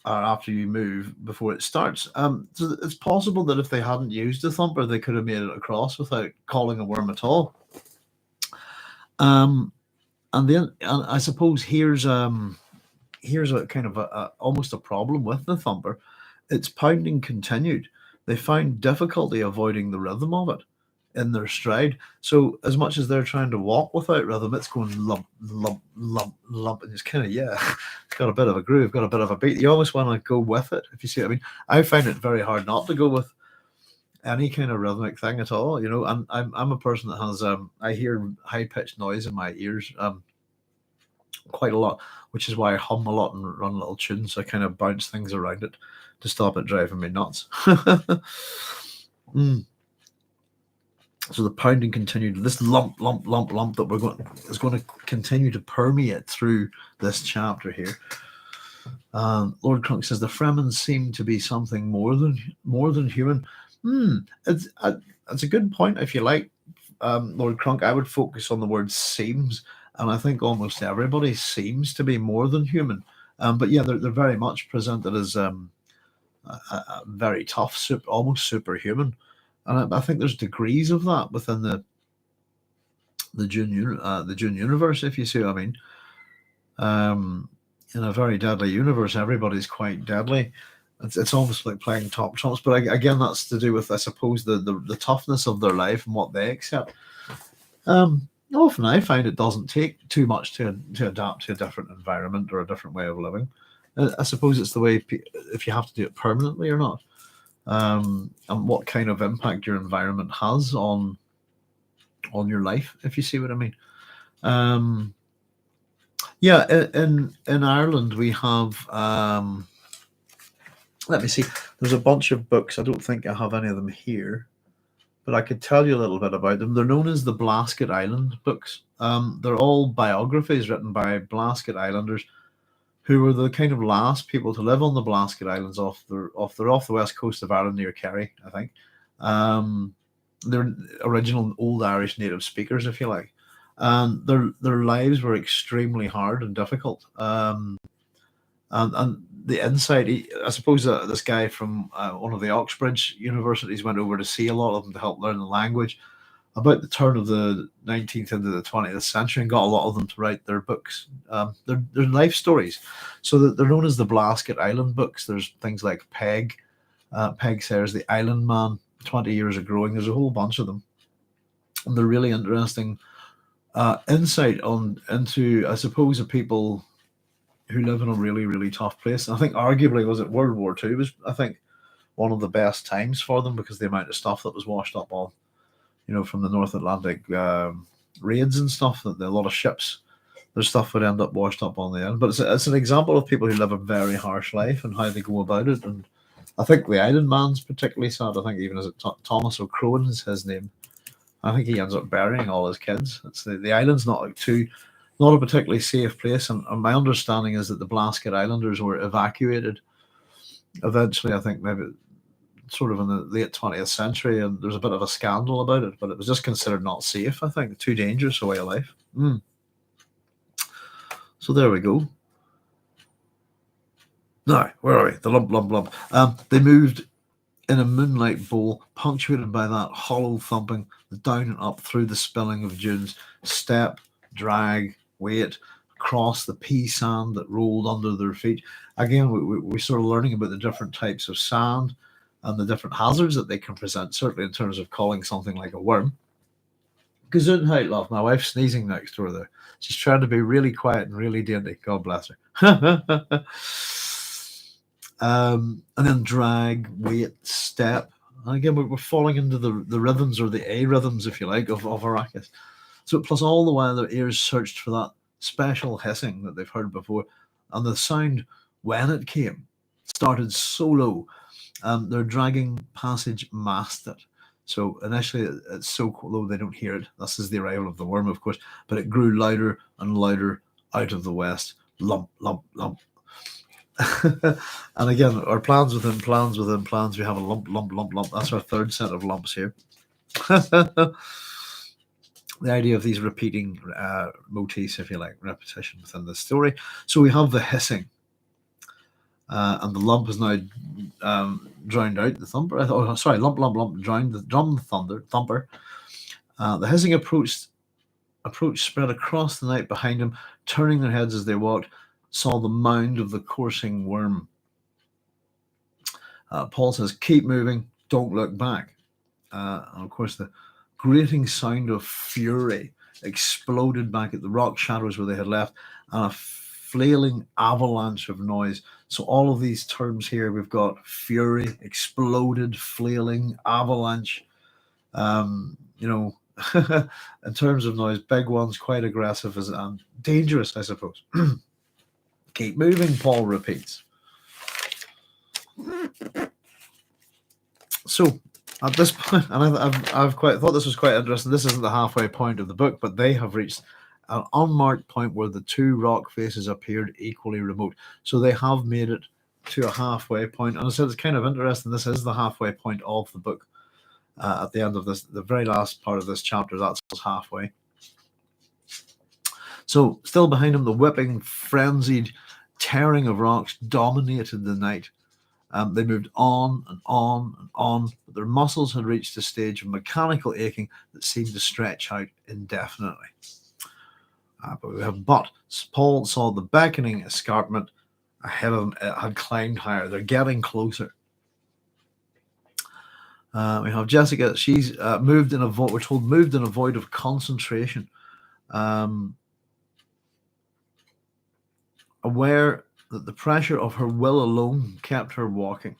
after you move before it starts. So it's possible that if they hadn't used the thumper, they could have made it across without calling a worm at all. And I suppose here's a kind of almost a problem with the thumper. It's pounding continued. They found difficulty avoiding the rhythm of it in their stride. So as much as they're trying to walk without rhythm, it's going lump, lump, lump, lump, and it's kind of, it's got a bit of a groove, got a bit of a beat. You almost want to go with it, if you see what I mean. I find it very hard not to go with any kind of rhythmic thing at all, and I'm a person that has I hear high-pitched noise in my ears quite a lot, which is why I hum a lot and run little tunes. So I kind of bounce things around it to stop it driving me nuts. So the pounding continued. This lump, lump, lump, lump that is going to continue to permeate through this chapter here. Lord Crunk says the Fremen seem to be something more than human. It's a good point, if you like, Lord Crunk. I would focus on the word seems, and I think almost everybody seems to be more than human. But yeah, they're very much presented as very tough, almost superhuman. And I think there's degrees of that within the Dune universe, if you see what I mean. In a very deadly universe, everybody's quite deadly. It's almost like playing top trumps. But again, that's to do with, I suppose, the toughness of their life and what they accept. Often I find it doesn't take too much to adapt to a different environment or a different way of living. I suppose it's the way, if you have to do it permanently or not. And what kind of impact your environment has on your life, if you see what I mean. In Ireland we have let me see, there's a bunch of books. I don't think I have any of them here, but I could tell you a little bit about them. They're known as the Blasket Island books. They're all biographies written by Blasket Islanders, who were the kind of last people to live on the Blasket Islands off the west coast of Ireland near Kerry, I think. They're original old Irish native speakers, if you like. And their lives were extremely hard and difficult. And the insight, I suppose this guy from one of the Oxbridge universities went over to see a lot of them to help learn the language. about the turn of the 19th into the 20th century and got a lot of them to write their books, their life stories. So that they're known as the Blasket Island books. There's things like Peg Sayers, The Island Man, 20 Years of Growing. There's a whole bunch of them. And they're really interesting insight into, I suppose, the people who live in a really, really tough place. And I think arguably was it World War II was, I think, one of the best times for them because the amount of stuff that was washed up on, from the North Atlantic raids and stuff, that a lot of ships, their stuff would end up washed up on the end. But it's an example of people who live a very harsh life and how they go about it. And I think the Island Man's particularly sad. I think even as Thomas O'Crowan is his name. I think he ends up burying all his kids. It's the island's not a particularly safe place. And my understanding is that the Blasket Islanders were evacuated eventually. I think maybe sort of in the late 20th century, and there's a bit of a scandal about it, but it was just considered not safe. I think too dangerous a way of life. So there we go. Now, where are we? The lump. They moved in a moonlight bowl, punctuated by that hollow thumping, the down and up through the spilling of dunes, step, drag, weight, across the pea sand that rolled under their feet. Again, we're sort of learning about the different types of sand and the different hazards that they can present, certainly in terms of calling something like a worm. Gesundheit, love. My wife's sneezing next door there. She's trying to be really quiet and really dainty. God bless her. And then drag, weight, step. And again, we're falling into the rhythms, or the A rhythms, if you like, of Arrakis. So plus all the while their ears searched for that special hissing that they've heard before. And the sound, when it came, started so low. Their dragging passage masked it. So initially it's so low they don't hear it. This is the arrival of the worm, of course. But it grew louder and louder out of the west. Lump, lump, lump. And again, our plans within plans within plans, we have a lump, lump, lump, lump. That's our third set of lumps here. The idea of these repeating motifs, if you like, repetition within the story. So we have the hissing, and the lump is now drowned out. The thumper. Lump, lump, lump, drowned the thumper. The hissing approach spread across the night behind him, turning their heads as they walked. Saw the mound of the coursing worm. Paul says, keep moving, don't look back. And of course, the grating sound of fury exploded back at the rock shadows where they had left, and a flailing avalanche of noise. So all of these terms here, we've got fury, exploded, flailing, avalanche. In terms of noise, big ones, quite aggressive and dangerous, I suppose. Keep moving, Paul repeats. So at this point, and I've quite thought this was quite interesting. This isn't the halfway point of the book, but they have reached an unmarked point where the two rock faces appeared equally remote. So they have made it to a halfway point. And I said it's kind of interesting. This is the halfway point of the book. At the end of this, the very last part of this chapter, that's halfway. So still behind him, the whipping, frenzied tearing of rocks dominated the night. They moved on and on and on, but their muscles had reached a stage of mechanical aching that seemed to stretch out indefinitely. But Paul saw the beckoning escarpment ahead of them. It had climbed higher. They're getting closer. We have Jessica. She's moved in a void. We're told moved in a void of concentration. Aware that the pressure of her will alone kept her walking.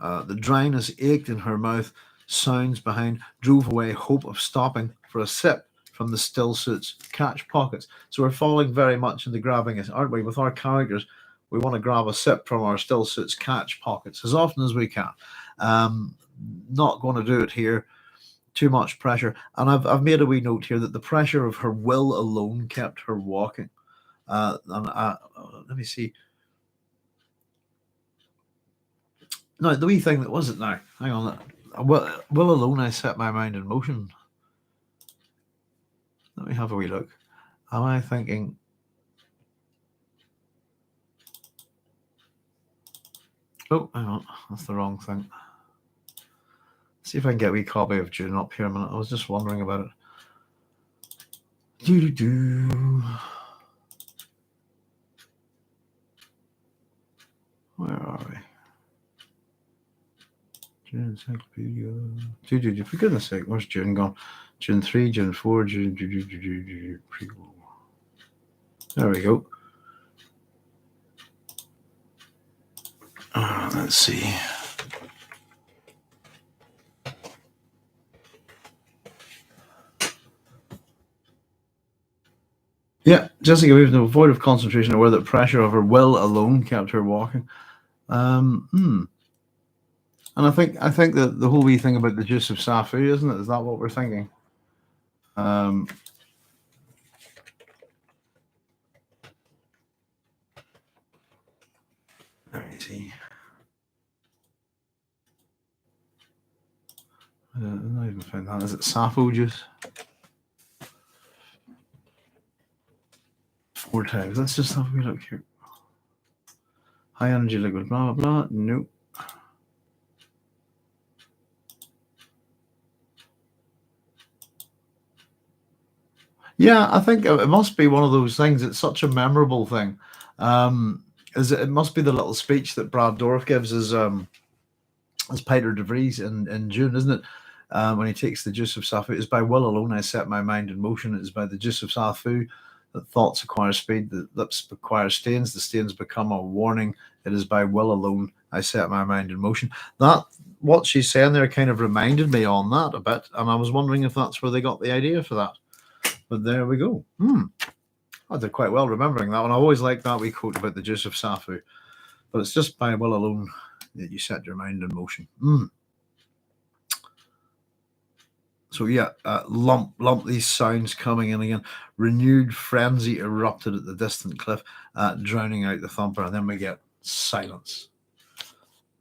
The dryness ached in her mouth. Sounds behind drove away hope of stopping for a sip from the still suit's catch pockets. So we're falling very much into grabbing it, aren't we? With our characters, we want to grab a sip from our still suit's catch pockets as often as we can. Not going to do it here. Too much pressure. And I've made a wee note here that the pressure of her will alone kept her walking. Let me see. No, the wee thing that was it now. Hang on. Will alone I set my mind in motion. Let me have a wee look. Am I thinking? Oh, hang on. That's the wrong thing. See if I can get a wee copy of Dune up here a minute. I was just wondering about it. Where are we? Dune Encyclopedia. For goodness sake, where's Dune gone? Dune 3, Dune 4, Dune. There we go. Let's see. Yeah, Jessica Weaver, devoid of concentration, aware that pressure of her will alone kept her walking. And I think that the whole wee thing about the juice of Safu, isn't it? Is that what we're thinking? Let me see. I'm not even find that. Is it Safu juice? 4 times. Let's just have a wee look here. High energy liquid, blah, blah, blah. Nope. Yeah, I think it must be one of those things. It's such a memorable thing. It must be the little speech that Brad Dourif gives as Peter de Vries in Dune, isn't it? When he takes the juice of Safu. It is by will alone I set my mind in motion. It is by the juice of Safu that thoughts acquire speed, that lips acquire stains, the stains become a warning. It is by will alone I set my mind in motion. That, what she's saying there, kind of reminded me on that a bit, and I was wondering if that's where they got the idea for that. But there we go. I did quite well remembering that one. I always like that wee quote about the juice of Safu. But it's just by will alone that you set your mind in motion. So yeah, lump these sounds coming in again. Renewed frenzy erupted at the distant cliff, drowning out the thumper, and then we get silence.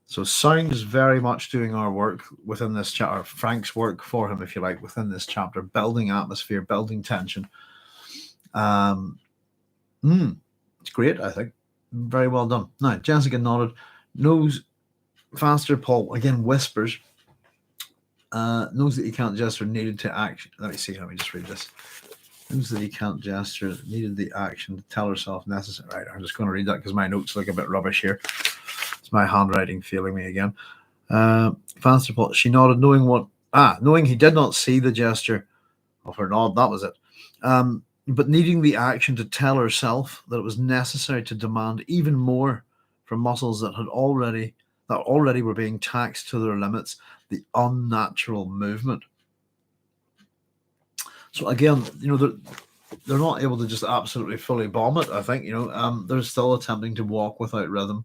So sound is very much doing our work within this chapter, Frank's work for him, if you like, within this chapter, building atmosphere, building tension. It's great, I think. Very well done. Now, Jessica nodded, knows faster. Paul again whispers, knows that he can't gesture, needed to act. Let me just read this. Knows that he can't gesture, needed the action to tell herself necessary. Right, I'm just going to read that because my notes look a bit rubbish here. It's my handwriting failing me again. Faster, Paul. She nodded, knowing he did not see the gesture of her nod. That was it. But needing the action to tell herself that it was necessary to demand even more from muscles that already were being taxed to their limits, the unnatural movement. So again, they're not able to just absolutely fully bomb it. I think they're still attempting to walk without rhythm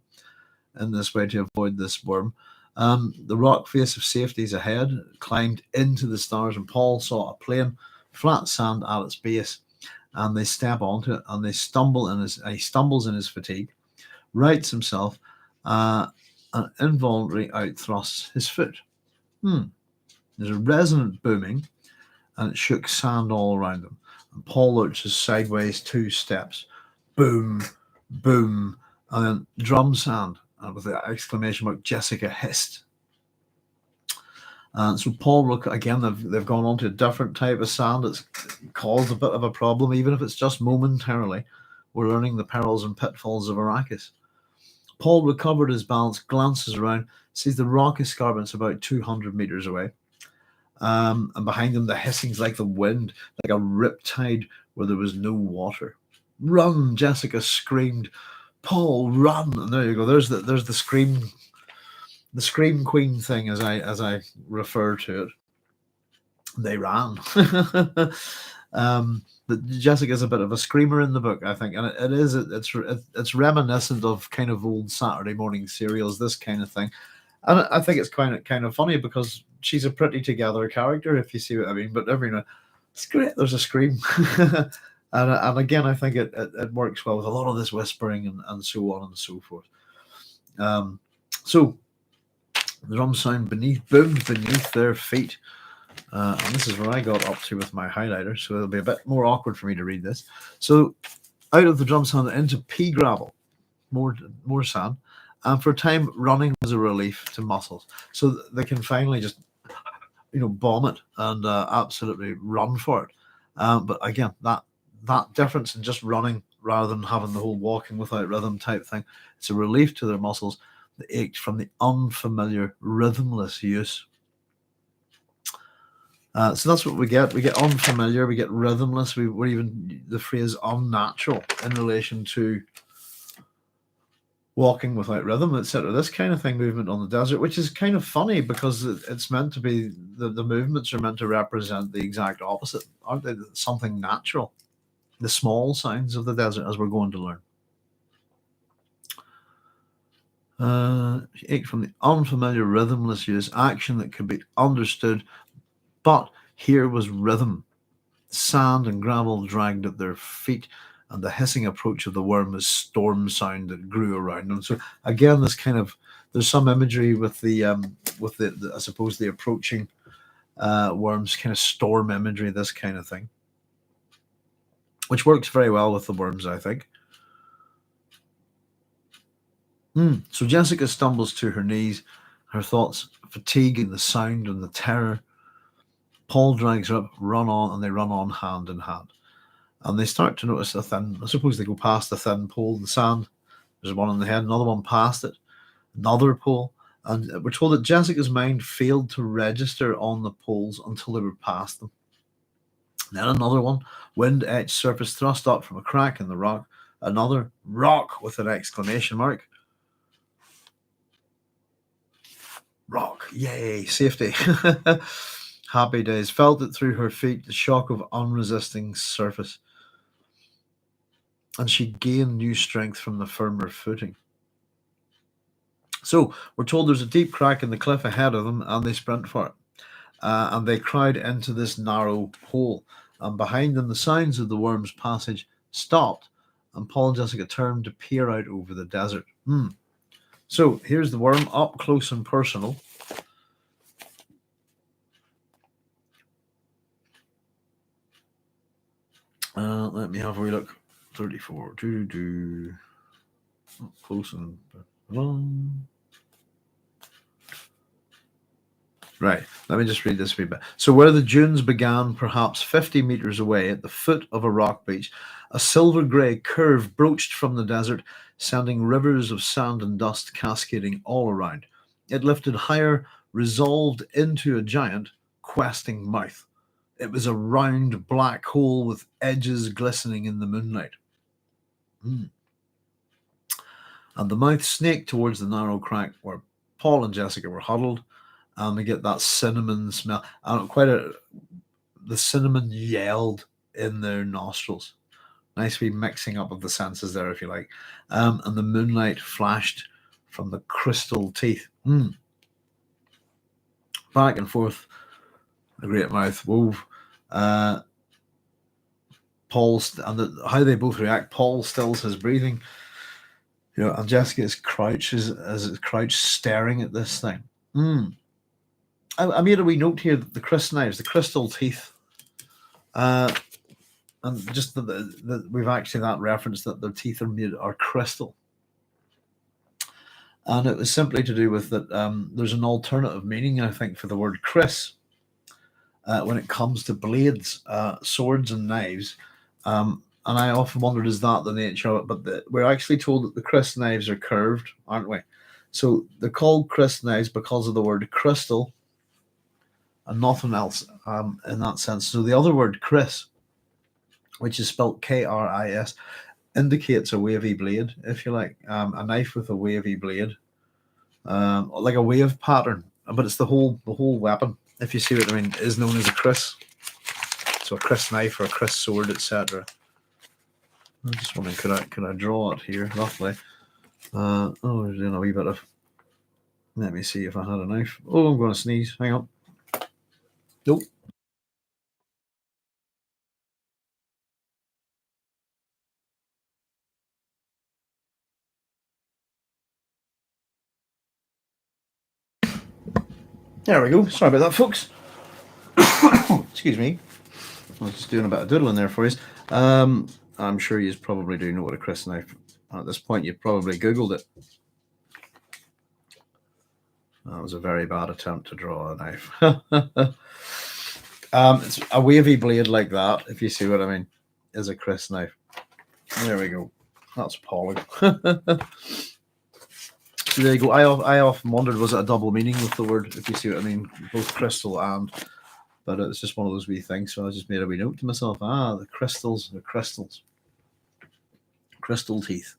in this way to avoid this worm. The rock face of safety is ahead, climbed into the stars, and Paul saw a plain, flat sand at its base. And they step onto it, and he stumbles in his fatigue, rights himself, and involuntarily outthrusts his foot. There's a resonant booming, and it shook sand all around him. And Paul lurches sideways 2 steps. Boom, boom, and then drum sand, and with the exclamation mark, Jessica hissed. And so Paul, again, they've gone on to a different type of sand. It's caused a bit of a problem, even if it's just momentarily. We're learning the perils and pitfalls of Arrakis. Paul recovered his balance, glances around, sees the rock escarpments about 200 meters away. And behind him, the hissing's like the wind, like a riptide where there was no water. Run, Jessica screamed. Paul, run. And there you go. There's the scream. The Scream Queen thing, as I refer to it. They ran. Jessica's a bit of a screamer in the book, I think, and it's reminiscent of kind of old Saturday morning serials, this kind of thing. And I think it's kind of funny because she's a pretty together character, if you see what I mean. But it's great. There's a scream, and again, I think it works well with a lot of this whispering and so on and so forth. So. The drum sound boomed beneath their feet. And this is where I got up to with my highlighter, so it'll be a bit more awkward for me to read this. So out of the drum sound into pea gravel, more sand. And for a time, running was a relief to muscles. So they can finally just bomb it and absolutely run for it. But again, that difference in just running rather than having the whole walking without rhythm type thing, it's a relief to their muscles that ached from the unfamiliar rhythmless use. So that's what we get. We get unfamiliar, we get rhythmless, we're even the phrase unnatural in relation to walking without rhythm, etc. This kind of thing, movement on the desert, which is kind of funny because it's meant to be, the movements are meant to represent the exact opposite, aren't they? Something natural, the small sounds of the desert, as we're going to learn. Ached from the unfamiliar rhythmless use, action that could be understood, but here was rhythm. Sand and gravel dragged at their feet, and the hissing approach of the worm was storm sound that grew around them. So again, this kind of, there's some imagery with the I suppose the approaching worms, kind of storm imagery, this kind of thing, which works very well with the worms, I think. So Jessica stumbles to her knees, her thoughts fatiguing the sound and the terror. Paul drags her up, run on, and they run on hand in hand. And they start to notice a thin, I suppose they go past the thin pole in the sand. There's one on the head, another one past it, another pole. And we're told that Jessica's mind failed to register on the poles until they were past them. Then another one, wind-etched surface thrust up from a crack in the rock. Another rock with an exclamation mark. Rock, yay, safety. Happy days. Felt it through her feet, the shock of unresisting surface. And she gained new strength from the firmer footing. So we're told there's a deep crack in the cliff ahead of them, and they sprint for it. And they crowd into this narrow hole. And behind them, the sounds of the worm's passage stopped, and Paul and Jessica turned to peer out over the desert. So here's the worm up close and personal. Let me have a wee look. 34. Up close and right. Let me just read this wee bit. So where the dunes began, perhaps 50 meters away at the foot of a rock beach, a silver grey curve broached from the desert, sending rivers of sand and dust cascading all around. It lifted higher, resolved into a giant, questing mouth. It was a round black hole with edges glistening in the moonlight. And the mouth snaked towards the narrow crack where Paul and Jessica were huddled, and we get that cinnamon smell. And the cinnamon yelled in their nostrils. Nice wee mixing up of the senses there, if you like. And the moonlight flashed from the crystal teeth. Back and forth, the great mouth wove. How they both react. Paul stills his breathing, and Jessica is crouched staring at this thing. I made a wee note here that the crysknives, the crystal teeth, and just that we've actually that reference that their teeth are crystal, and it was simply to do with that. There's an alternative meaning, I think, for the word cris when it comes to blades, swords, and knives. And I often wondered, is that the nature of it? But we're actually told that the crysknives are curved, aren't we? So they're called crysknives because of the word crystal and nothing else in that sense. So the other word cris, which is spelled K-R-I-S, indicates a wavy blade, if you like, a knife with a wavy blade, like a wave pattern. But it's the whole weapon, if you see what I mean, is known as a cris. So a crysknife or a cris sword, etc. I'm just wondering, could I draw it here roughly? We're doing a wee bit of. Let me see if I had a knife. Oh, I'm going to sneeze. Hang on. Nope. There we go. Sorry about that, folks. Excuse me. I was just doing a bit of doodling there for you. I'm sure you probably do know what a crysknife. At this point, you've probably Googled it. That was a very bad attempt to draw a knife. It's a wavy blade like that, if you see what I mean, is a Chris knife. There we go. That's appalling. So there you go. I often wondered, was it a double meaning with the word, if you see what I mean, both crystal and, but it's just one of those wee things. So I just made a wee note to myself. The crystals, crystal teeth.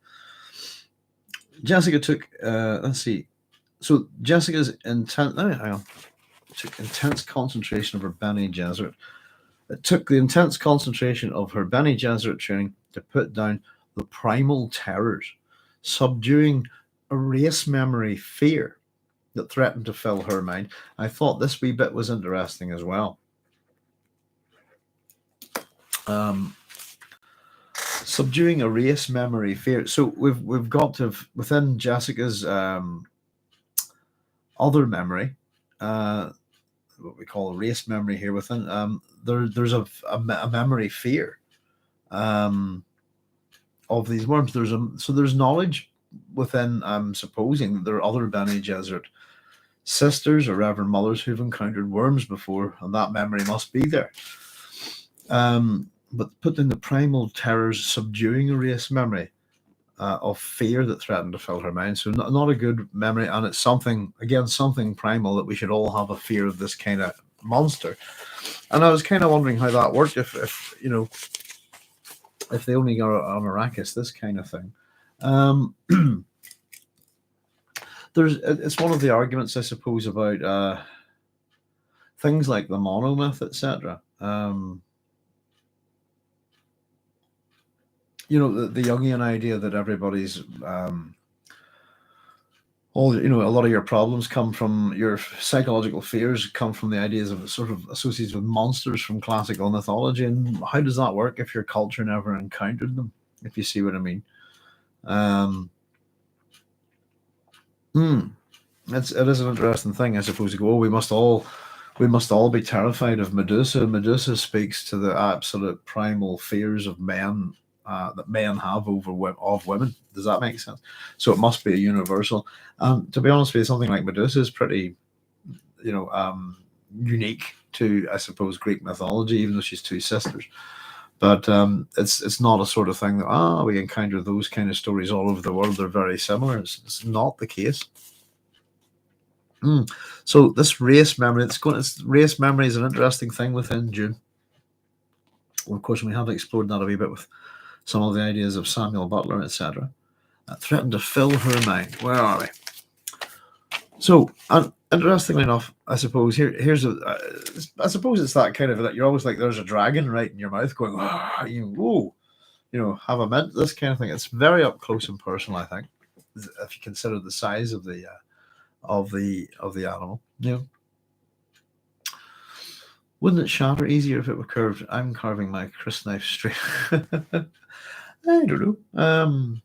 Jessica took, let's see. So Jessica's took intense concentration of her Bene Gesserit. It took the intense concentration of her Bene Gesserit training to put down the primal terrors, subduing a race memory fear that threatened to fill her mind. I thought this wee bit was interesting as well. Subduing a race memory fear. So we've got to, within Jessica's other memory, what we call a race memory here within, there's a memory fear of these worms. There's knowledge within, I'm supposing there are other Bene Gesserit sisters or Reverend Mothers who've encountered worms before, and that memory must be there. But put in the primal terrors, subduing a race memory of fear that threatened to fill her mind. So not a good memory, and it's something primal, that we should all have a fear of this kind of monster. And I was kind of wondering how that worked, if they only got on Arrakis, this kind of thing. It's one of the arguments, I suppose, about things like the monomyth, etc. The Jungian idea that everybody's a lot of your problems come from your psychological fears, come from the ideas of sort of associated with monsters from classical mythology. And how does that work if your culture never encountered them, if you see what I mean? It is an interesting thing, I suppose, to go, we must all be terrified of Medusa. Medusa speaks to the absolute primal fears of men, that men have of women. Does that make sense? So it must be a universal. To be honest with you, something like Medusa is pretty, unique to, I suppose, Greek mythology, even though she's two sisters. But it's not a sort of thing that we encounter those kind of stories all over the world. They're very similar. It's not the case. So this race memory, race memory is an interesting thing within Dune. Well, of course, we have explored that a wee bit with some of the ideas of Samuel Butler, etc. That threatened to fill her mind. Where are we? So, interestingly enough, I suppose I suppose it's that kind of that you're always like, there's a dragon right in your mouth going, whoa, have a mint, this kind of thing. It's very up close and personal, I think, if you consider the size of the animal. Wouldn't it shatter easier if it were curved? I'm carving my Chris knife straight. I don't know.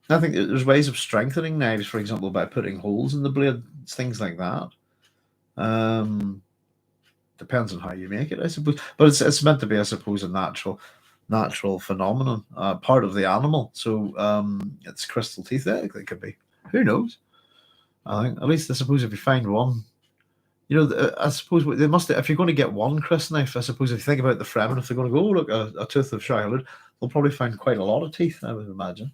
I think there's ways of strengthening knives, for example, by putting holes in the blade, things like that. Depends on how you make it, I suppose. But it's meant to be, I suppose, a natural phenomenon, part of the animal. So it's crystal teeth. It could be. Who knows? I think, at least, I suppose, if you find one, I suppose they must. If you're going to get one Chris knife, I suppose, if you think about the Fremen, if they're going to go, look, a tooth of Shai-Hulud, they'll probably find quite a lot of teeth, I would imagine.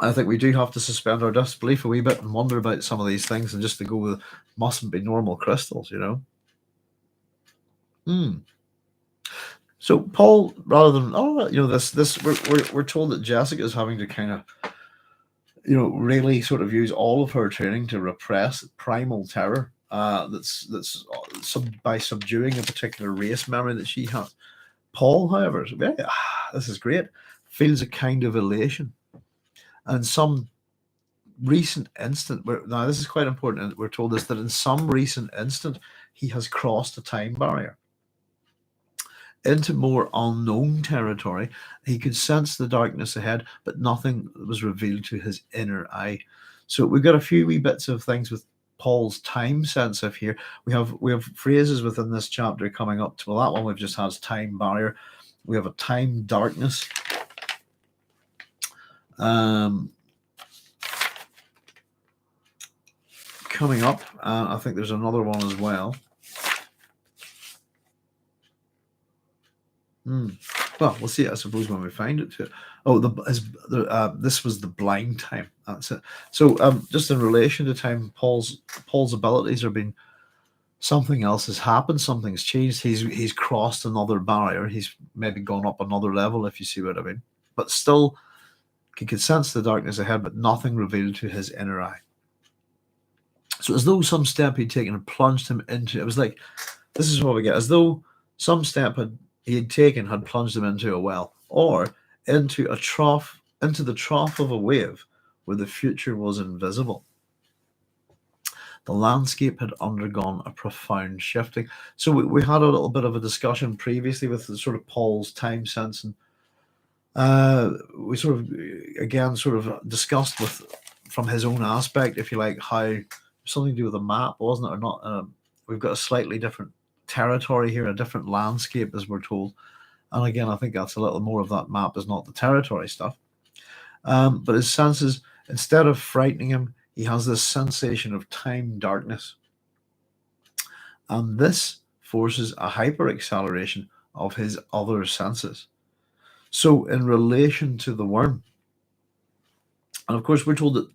I think we do have to suspend our disbelief a wee bit and wonder about some of these things, and just to go with, mustn't be normal crystals, So Paul, rather than we're told that Jessica is having to kind of, really sort of use all of her training to repress primal terror. That's by subduing a particular race memory that she has. Paul, however, this is great, feels a kind of elation, and some recent instant. Now this is quite important. We're told that in some recent instant he has crossed a time barrier into more unknown territory. He could sense the darkness ahead, but nothing was revealed to his inner eye. So we've got a few wee bits of things with Paul's time sense of here. We have phrases within this chapter coming up to, well, that one we've just had time barrier. We have a time darkness. coming up. I think there's another one as well. Well, we'll see, I suppose, when we find it. Oh, this was the blind time. That's it. So, just in relation to time, Paul's abilities are being. Something else has happened. Something's changed. He's crossed another barrier. He's maybe gone up another level, if you see what I mean. But still, he could sense the darkness ahead, but nothing revealed to his inner eye. So, as though some step he'd taken had plunged him into. It was like, this is what we get. As though some step he had taken had plunged him into a well, or into the trough of a wave where the future was invisible. The landscape had undergone a profound shifting. So we had a little bit of a discussion previously with the sort of Paul's time sense, and we sort of discussed from his own aspect, if you like, how something to do with the map, wasn't it, or not? We've got a slightly different territory here, a different landscape, as we're told. And again, I think that's a little more of that map is not the territory stuff. But his senses, instead of frightening him, he has this sensation of time darkness. And this forces a hyper acceleration of his other senses. So in relation to the worm, and of course we're told that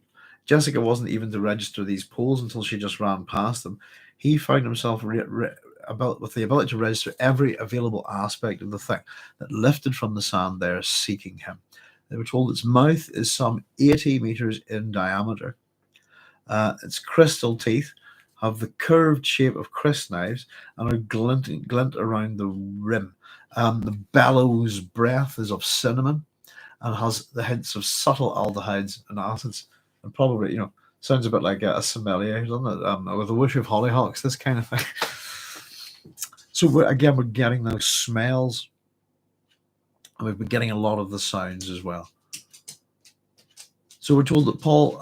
Jessica wasn't even to register these poles until she just ran past them. He found himself with the ability to register every available aspect of the thing that lifted from the sand there seeking him. They were told its mouth is some 80 meters in diameter. Its crystal teeth have the curved shape of crisp knives and are glint around the rim. The bellows breath is of cinnamon and has the hints of subtle aldehydes and acids, and probably, sounds a bit like a sommelier, doesn't it? With a whoosh of hollyhocks, this kind of thing. So we're getting those smells, and we've been getting a lot of the sounds as well. So we're told that Paul,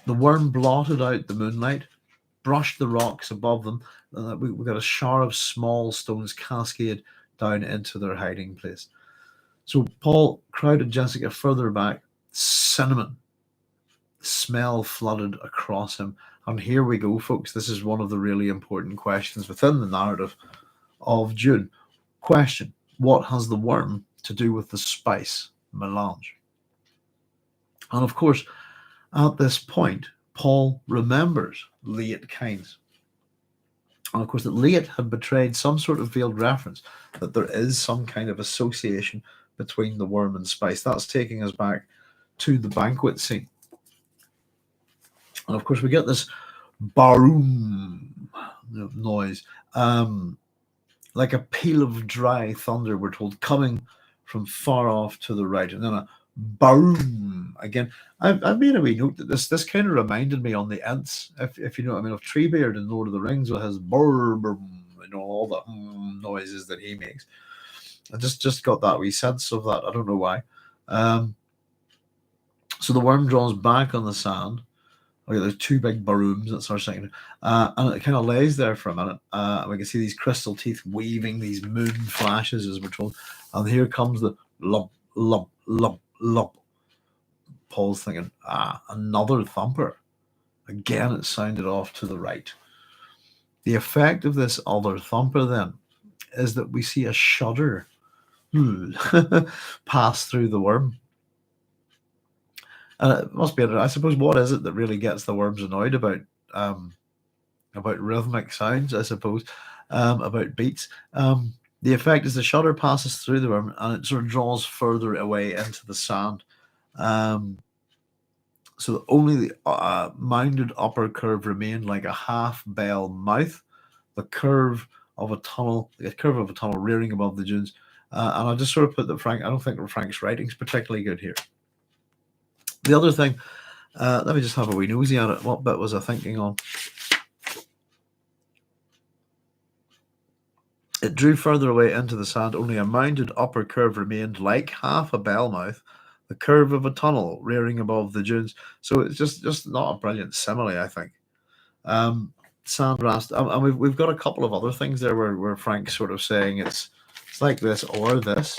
the worm blotted out the moonlight, brushed the rocks above them, and we got a shower of small stones cascade down into their hiding place. So Paul crowded Jessica further back. Cinnamon. Smell flooded across him. And here we go, folks. This is one of the really important questions within the narrative of Dune. Question: what has the worm to do with the spice melange? And of course, at this point, Paul remembers Liet Kynes. And of course, that Liet had betrayed some sort of veiled reference that there is some kind of association between the worm and spice. That's taking us back to the banquet scene. And of course, we get this baroom noise, like a peal of dry thunder, we're told, coming from far off to the right. And then a boom again. I made a wee note that this kind of reminded me on the Ents, if you know what I mean, of Treebeard in Lord of the Rings with his boom, all the noises that he makes. I just got that wee sense of that. I don't know why. So the worm draws back on the sand. Okay, there's two big barooms. That's our second, and it kind of lays there for a minute. We can see these crystal teeth weaving these moon flashes, as we're told. And here comes the lump, lump, lump, lump. Paul's thinking, another thumper. Again, it sounded off to the right. The effect of this other thumper, then, is that we see a shudder pass through the worm. And it must be, I suppose, what is it that really gets the worms annoyed about rhythmic sounds, I suppose, about beats. The effect is the shudder passes through the worm and it sort of draws further away into the sand. So that only the mounded upper curve remained like a half bell mouth, the curve of a tunnel rearing above the dunes. And I just sort of put that I don't think Frank's writing's particularly good here. The other thing, let me just have a wee nosy at it. What bit was I thinking on? It drew further away into the sand. Only a mounded upper curve remained like half a bell mouth, the curve of a tunnel rearing above the dunes. So it's just not a brilliant simile, I think. Sand rast, and we've got a couple of other things there where Frank's sort of saying it's like this or this.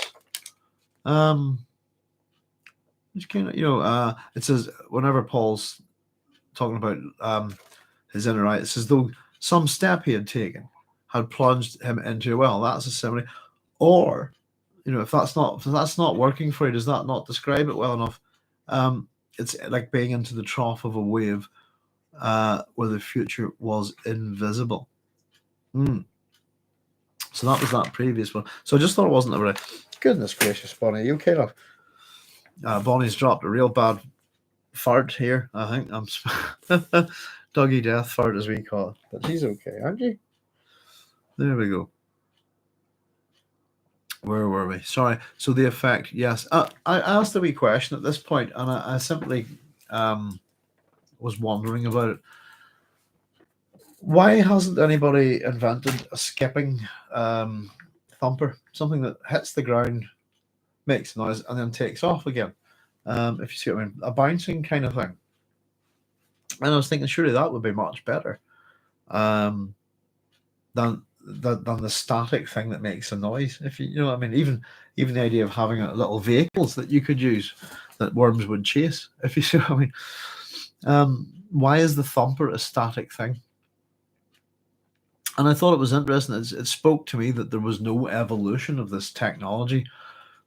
Which kind of, it says whenever Paul's talking about his inner eye. It's as though some step he had taken had plunged him into a well. That's a simile. Or, if that's not working for you, does that not describe it well enough? It's like being into the trough of a wave where the future was invisible. So that was that previous one. So I just thought it wasn't a very... Goodness gracious, Bonnie, you okay, love? Bonnie's dropped a real bad fart here. I think I'm doggy death fart, as we call it. But she's okay, aren't you? There we go. Where were we? Sorry. So the effect, yes. I asked a wee question at this point, and I simply was wondering about it. Why hasn't anybody invented a skipping thumper? Something that hits the ground, makes noise, and then takes off again. If you see what I mean. A bouncing kind of thing. And I was thinking, surely that would be much better than the static thing that makes a noise. If you know what I mean. Even the idea of having a little vehicles that you could use that worms would chase. If you see what I mean. Why is the thumper a static thing? And I thought it was interesting. It spoke to me that there was no evolution of this technology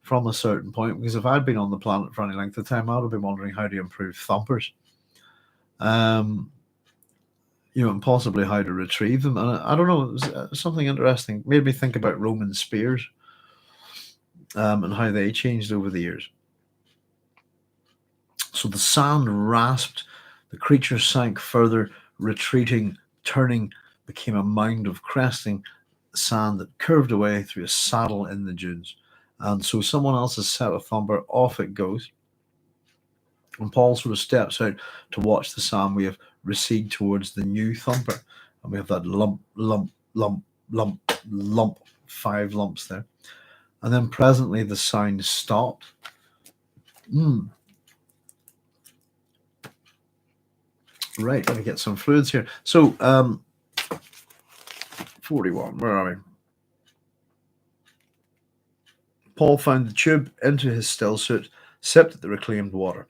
from a certain point. Because if I'd been on the planet for any length of time, I would have been wondering how to improve thumpers. And possibly how to retrieve them. And I don't know, it was something interesting. Made me think about Roman spears and how they changed over the years. So the sand rasped, the creature sank further, retreating, turning, became a mound of cresting sand that curved away through a saddle in the dunes. And so someone else has set a thumper, off it goes. And Paul sort of steps out to watch the sand wave recede towards the new thumper. And we have that lump, lump, lump, lump, lump, 5 lumps there. And then presently the sound stopped. Right, let me get some fluids here. So, 41, where are we? Paul found the tube into his still suit, sipped at the reclaimed water.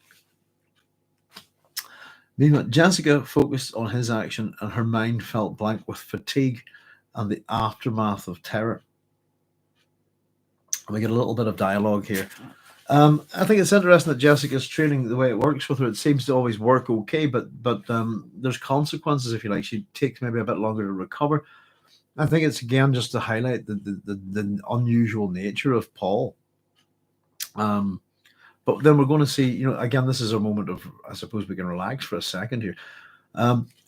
Meanwhile, Jessica focused on his action, and her mind felt blank with fatigue and the aftermath of terror. And we get a little bit of dialogue here. I think it's interesting that Jessica's training, the way it works with her, it seems to always work okay, but there's consequences, if you like. She takes maybe a bit longer to recover. I think it's, again, just to highlight the unusual nature of Paul. But then we're going to see, again, this is a moment of, I suppose we can relax for a second here.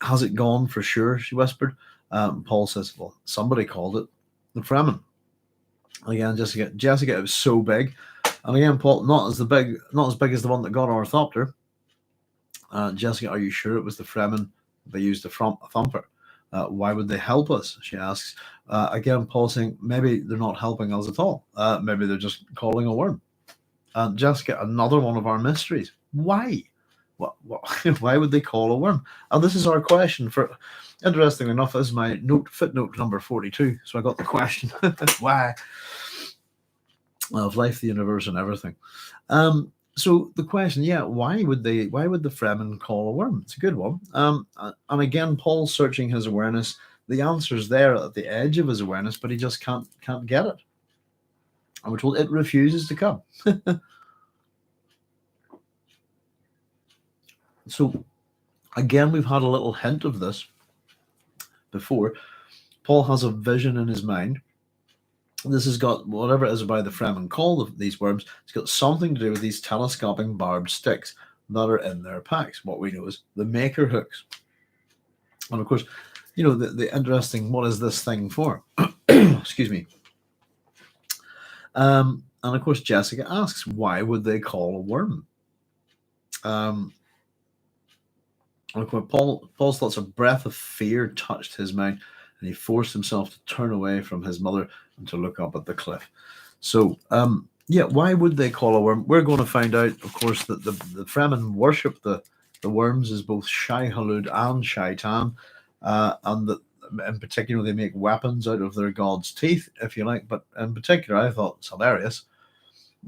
Has it gone for sure? She whispered. Paul says, well, somebody called it the Fremen. Again, Jessica, it was so big. And again, Paul, not as big as the one that got our thopter. Jessica, are you sure it was the Fremen? They used a thumper. Why would they help us? She asks. Again, Paul saying, maybe they're not helping us at all. Maybe they're just calling a worm. And Jessica, another one of our mysteries. Why? Why would they call a worm? And this is our question for, interestingly enough, this is my footnote number 42. So I got the question. Why? Of life, the universe, and everything. So the question, why would the Fremen call a worm? It's a good one. And again, Paul's searching his awareness. The answer's there at the edge of his awareness, but he just can't get it. And we're told it refuses to come. So again, we've had a little hint of this before. Paul has a vision in his mind. This has got, whatever it is about the Fremen call these worms, it's got something to do with these telescoping barbed sticks that are in their packs. What we know is the maker hooks. And of course, the interesting, what is this thing for? Excuse me. And of course, Jessica asks, why would they call a worm? And of course, Paul's thoughts, a breath of fear touched his mind, and he forced himself to turn away from his mother and to look up at the cliff. So, why would they call a worm? We're going to find out, of course, that the Fremen worship the worms as both Shai Hulud and Shaitan, and that in particular they make weapons out of their god's teeth, if you like. But in particular, I thought it's hilarious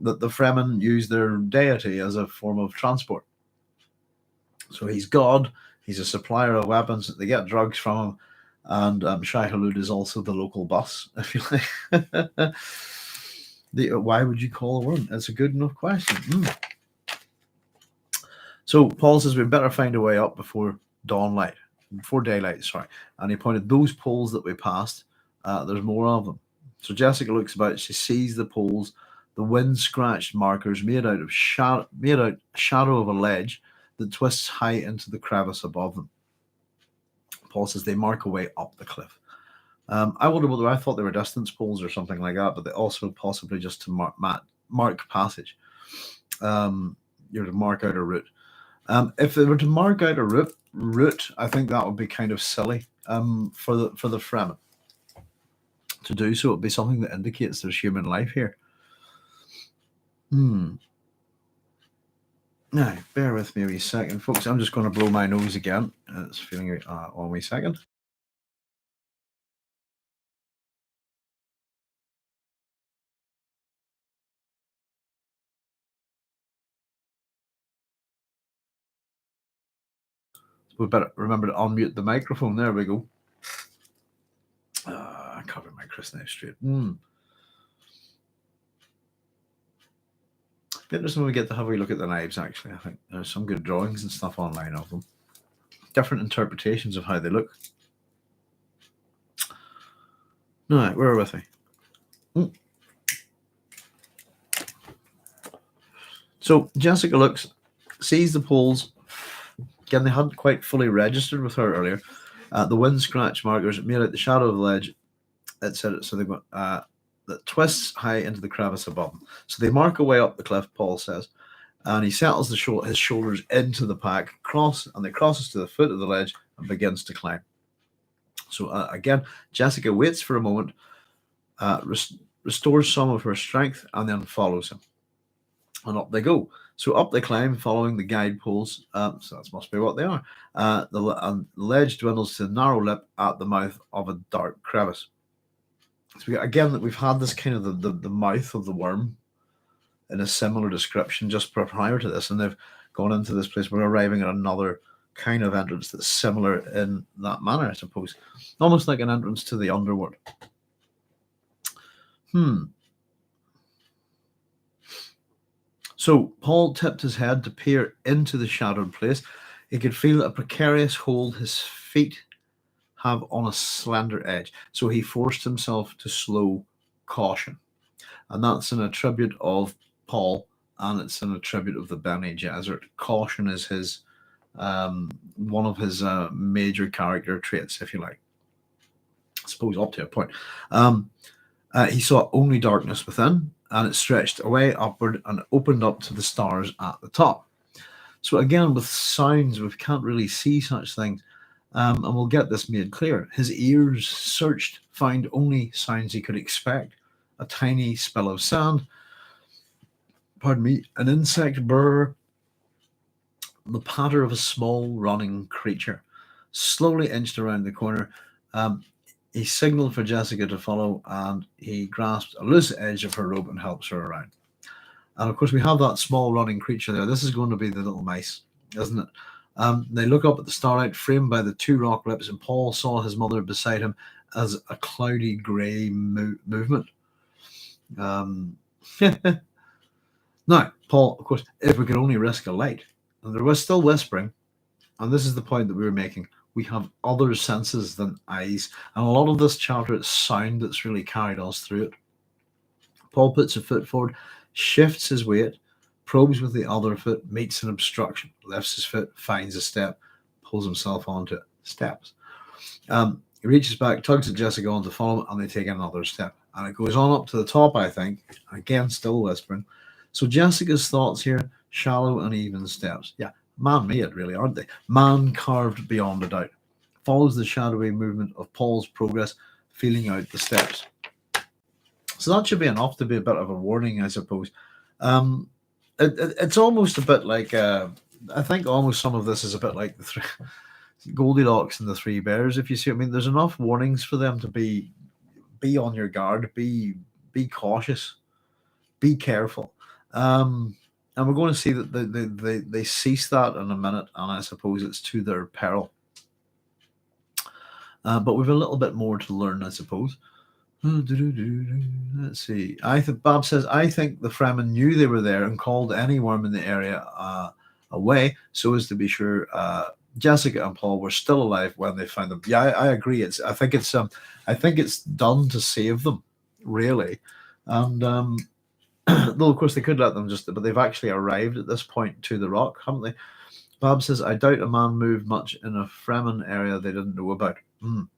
that the Fremen use their deity as a form of transport. So he's God, He's a supplier of weapons. They get drugs from him. And Shai Hulud is also the local boss, if you like. Why would you call a woman? That's a good enough question. So Paul says we better find a way up before daylight, sorry. And he pointed those poles that we passed. There's more of them. So Jessica looks about. She sees the poles, the wind-scratched markers made out shadow of a ledge that twists high into the crevice above them. Paul says they mark a way up the cliff. I wonder whether I thought they were distance poles or something like that, but they also possibly just to mark passage. You're to mark out a route. If they were to mark out a route, I think that would be kind of silly for the Fremen to do so. It would be something that indicates there's human life here. Now, bear with me a wee second, folks. I'm just going to blow my nose again. It's feeling 1 wee second. We better remember to unmute the microphone. There we go. I covered my Chris knife straight. Be interesting when we get to have a look at the knives, actually. I think there's some good drawings and stuff online of them. Different interpretations of how they look. No, where are with me? So Jessica sees the poles. Again, they hadn't quite fully registered with her earlier. The wind scratch markers made out the shadow of the ledge, etc. So they go that twists high into the crevice above them. So they mark a way up the cliff, Paul says, and he settles his shoulders into the pack, and they crosses to the foot of the ledge and begins to climb. So again, Jessica waits for a moment, restores some of her strength, and then follows him. And up they go. So up they climb, following the guide poles. So that must be what they are. The ledge dwindles to a narrow lip at the mouth of a dark crevice. So we've had this kind of the mouth of the worm in a similar description just prior to this, and they've gone into this place. We're arriving at another kind of entrance that's similar in that manner, I suppose. Almost like an entrance to the underworld. So Paul tipped his head to peer into the shadowed place. He could feel a precarious hold his feet have on a slender edge. So he forced himself to slow caution. And that's an attribute of Paul, and it's an attribute of the Bene Gesserit. Caution is his one of his major character traits, if you like. I suppose up to a point. He saw only darkness within, and it stretched away upward and opened up to the stars at the top. So again, with sounds, we can't really see such things. And we'll get this made clear. His ears searched, found only sounds he could expect. A tiny spill of sand, an insect burr, the patter of a small running creature. Slowly inched around the corner. He signaled for Jessica to follow, and he grasped a loose edge of her rope and helps her around. And of course, we have that small running creature there. This is going to be the little mice, isn't it? They look up at the starlight framed by the two rock lips, and Paul saw his mother beside him as a cloudy grey movement. Now, Paul, of course, if we could only risk a light, and there was still whispering, and this is the point that we were making, we have other senses than eyes, and a lot of this chapter, it's sound that's really carried us through it. Paul puts a foot forward, shifts his weight, probes with the other foot, meets an obstruction, lifts his foot, finds a step, pulls himself onto it, steps. He reaches back, tugs at Jessica on to follow him, and they take another step. And it goes on up to the top, I think, again, still whispering. So Jessica's thoughts here, shallow and even steps. Yeah, man-made, really, aren't they? Man carved beyond a doubt. Follows the shadowy movement of Paul's progress, feeling out the steps. So that should be enough to be a bit of a warning, I suppose. It's almost a bit like, I think almost some of this is a bit like the Goldilocks and the Three Bears, if you see what I mean. There's enough warnings for them to be on your guard, be cautious, be careful. And we're going to see that they cease that in a minute, and I suppose it's to their peril. But we've a little bit more to learn, I suppose. Let's see. Bob says, I think the Fremen knew they were there and called any worm in the area away so as to be sure Jessica and Paul were still alive when they found them. Yeah, I agree. I think it's done to save them, really. And though of course they could let them but they've actually arrived at this point to the rock, haven't they? Bob says, I doubt a man moved much in a Fremen area they didn't know about. And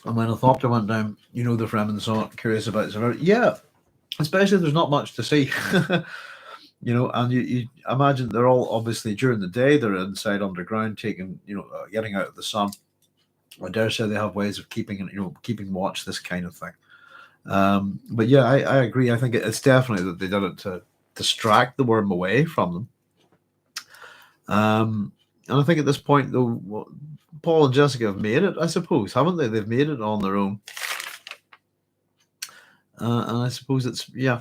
when a thopter went down, the Fremen saw it, curious about it. Yeah, especially if there's not much to see. And you imagine they're all obviously during the day, they're inside underground, taking, getting out of the sun. I dare say they have ways of keeping watch, this kind of thing. But yeah, I agree. I think it's definitely that they did it to distract the worm away from them. And I think at this point, though, Paul and Jessica have made it, I suppose, haven't they? They've made it on their own. And I suppose it's, yeah.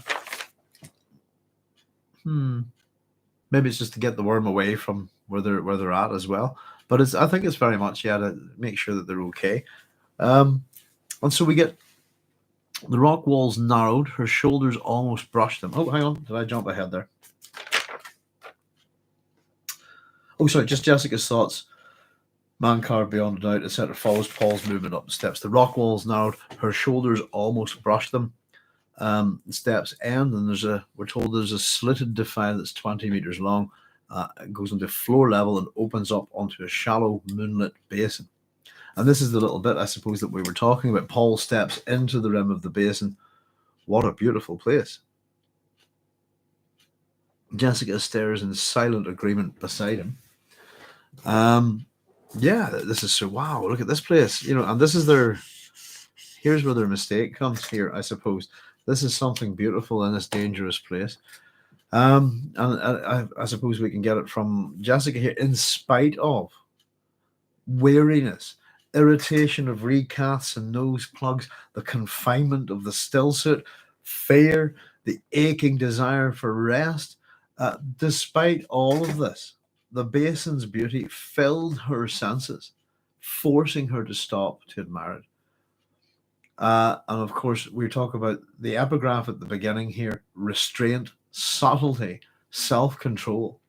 Maybe it's just to get the worm away from where they're at as well. But I think it's very much, to make sure that they're okay. And so we get the rock walls narrowed. Her shoulders almost brushed them. Oh, hang on. Did I jump ahead there? Oh, sorry. Just Jessica's thoughts. Man carved beyond a doubt, etc. Follows Paul's movement up the steps. The rock walls narrowed. Her shoulders almost brushed them. The steps end, and we're told there's a slitted defile that's 20 meters long. It goes into floor level and opens up onto a shallow moonlit basin. And this is the little bit, I suppose, that we were talking about. Paul steps into the rim of the basin. What a beautiful place. Jessica stares in silent agreement beside him. Yeah, this is so, wow, look at this place. And this is here's where their mistake comes here, I suppose. This is something beautiful in this dangerous place. And I suppose we can get it from Jessica here. In spite of weariness, irritation of recasts and nose plugs, the confinement of the still suit, fear, the aching desire for rest, despite all of this, the basin's beauty filled her senses, forcing her to stop to admire it. And of course, we talk about the epigraph at the beginning here: restraint, subtlety, self-control.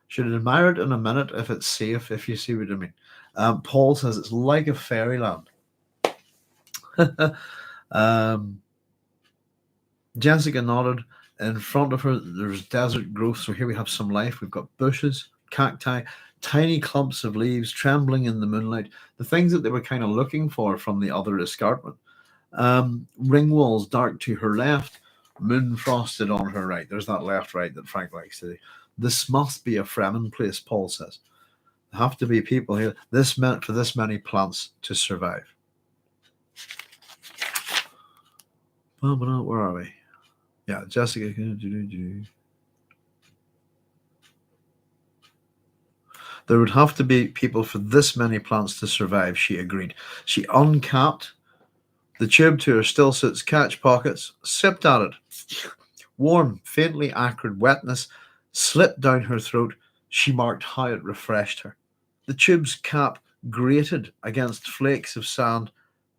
Should admire it in a minute if it's safe, if you see what I mean. Paul says it's like a fairyland. Jessica nodded. In front of her, there's desert growth. So here we have some life. We've got bushes, cacti, tiny clumps of leaves trembling in the moonlight. The things that they were kind of looking for from the other escarpment. Ring walls dark to her left, moon frosted on her right. There's that left-right that Frank likes to do. This must be a Fremen place, Paul says. There have to be people here. This meant for this many plants to survive. Where are we? Yeah, Jessica. There would have to be people for this many plants to survive, she agreed. She uncapped the tube to her still suit's catch pockets, sipped at it. Warm, faintly acrid wetness slipped down her throat. She marked how it refreshed her. The tube's cap grated against flakes of sand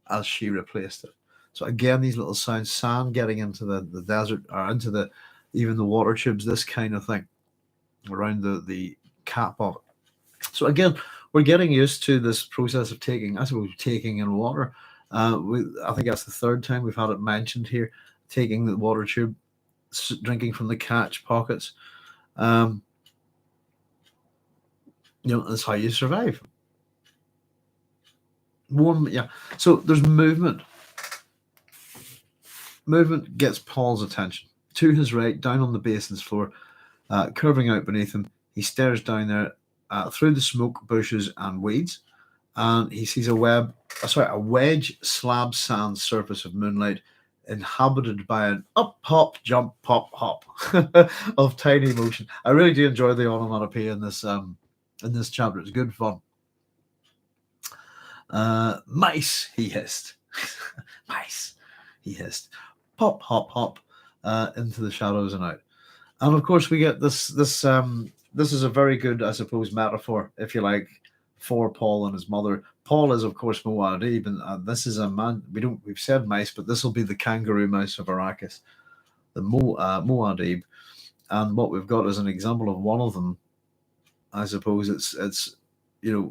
as she replaced it. So again, these little sounds, sand getting into the desert, or into even the water tubes, this kind of thing, around the cap of it. So again, we're getting used to this process of taking in water. I think that's the third time we've had it mentioned here, taking the water tube, drinking from the catch pockets. That's how you survive. So there's movement. Movement gets Paul's attention. To his right, down on the basin's floor, curving out beneath him, he stares down there through the smoke, bushes, and weeds, and he sees a wedge slab sand surface of moonlight inhabited by an up, hop, jump, pop, hop of tiny motion. I really do enjoy the onomatopoeia in this chapter. It's good fun. Mice, he hissed. Mice. he hissed. Pop, hop, hop, into the shadows and out. And of course, we get this is a very good, I suppose, metaphor, if you like, for Paul and his mother. Paul is, of course, Muad'Dib, and this is a man. We've said mice, but this will be the kangaroo mouse of Arrakis, the Muad'Dib. And what we've got is an example of one of them. I suppose it's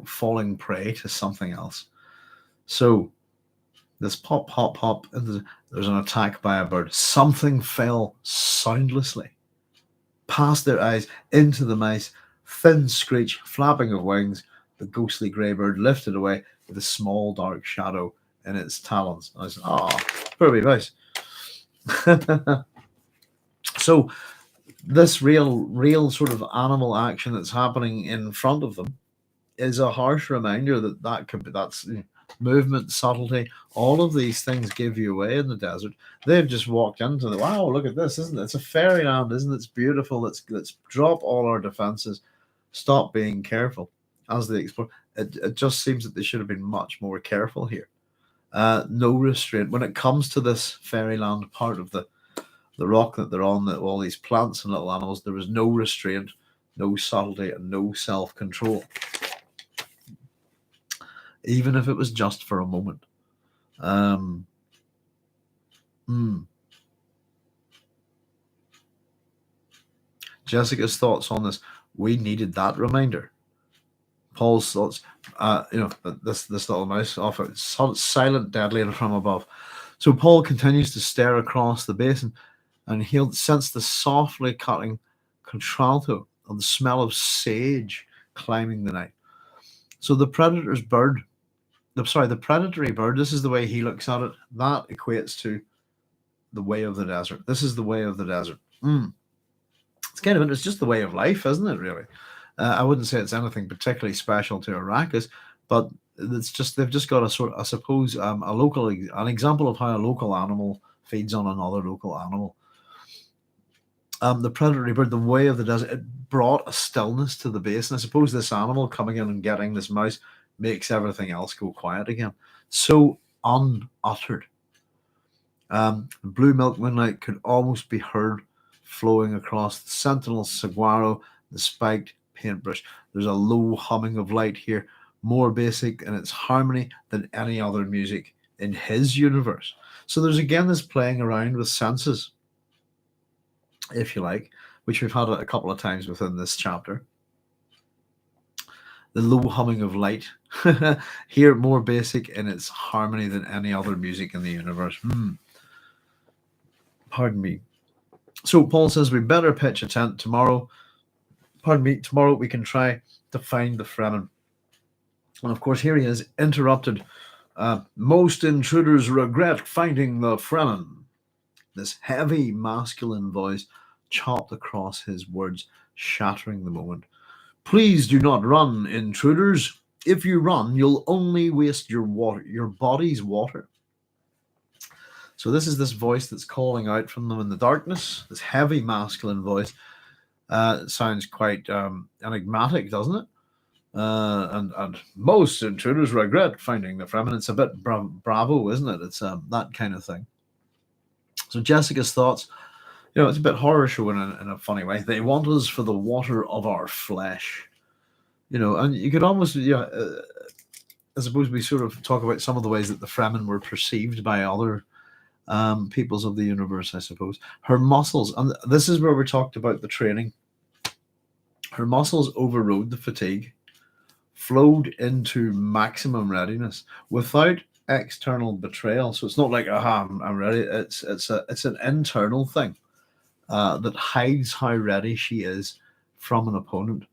falling prey to something else. So this pop, hop, hop. There's an attack by a bird. Something fell soundlessly past their eyes into the mice. Thin screech, flapping of wings. The ghostly grey bird lifted away with a small dark shadow in its talons. I said, poor wee mice. So this real sort of animal action that's happening in front of them is a harsh reminder that's movement, subtlety, all of these things give you away in the desert. They've just walked into wow, look at this, isn't it? It's a fairyland, isn't it? It's beautiful. Let's drop all our defenses, stop being careful as they explore. It just seems that they should have been much more careful here. No restraint when it comes to this fairyland part of the rock that they're on, that all these plants and little animals. There was no restraint, no subtlety, and no self-control, even if it was just for a moment. Jessica's thoughts on this. We needed that reminder. Paul's thoughts, this little mouse off it, silent, deadly, and from above. So Paul continues to stare across the basin, and he'll sense the softly cutting contralto of the smell of sage climbing the night. So the predatory bird, this is the way he looks at it. That equates to the way of the desert. This is the way of the desert. It's kind of, it's just the way of life, isn't it, really? I wouldn't say it's anything particularly special to Arrakis, but it's just, they've just got a sort of, I suppose, an example of how a local animal feeds on another local animal. The predatory bird, the way of the desert, it brought a stillness to the basin. I suppose this animal coming in and getting this mouse makes everything else go quiet again. So unuttered. Blue milk moonlight could almost be heard flowing across the sentinel saguaro, the spiked paintbrush. There's a low humming of light here, more basic in its harmony than any other music in his universe. So there's again this playing around with senses, if you like, which we've had a couple of times within this chapter. The low humming of light here, more basic in its harmony than any other music in the universe. Pardon me. So Paul says we better pitch a tent tomorrow. Tomorrow we can try to find the Fremen. And of course, here he is, interrupted. Most intruders regret finding the Fremen. This heavy masculine voice chopped across his words, shattering the moment. Please do not run, intruders. If you run, you'll only waste your body's water. So this is this voice that's calling out from them in the darkness, this heavy masculine voice. Sounds quite enigmatic, doesn't it? And most intruders regret finding the Fremen. It's a bit bravo, isn't it? It's that kind of thing. So Jessica's thoughts, it's a bit horror show in a funny way. They want us for the water of our flesh, and you could almost, I suppose we sort of talk about some of the ways that the Fremen were perceived by other peoples of the universe, I suppose. Her muscles, and this is where we talked about the training. Her muscles overrode the fatigue, flowed into maximum readiness without external betrayal. So it's not like, I'm ready. It's an internal thing that hides how ready she is from an opponent.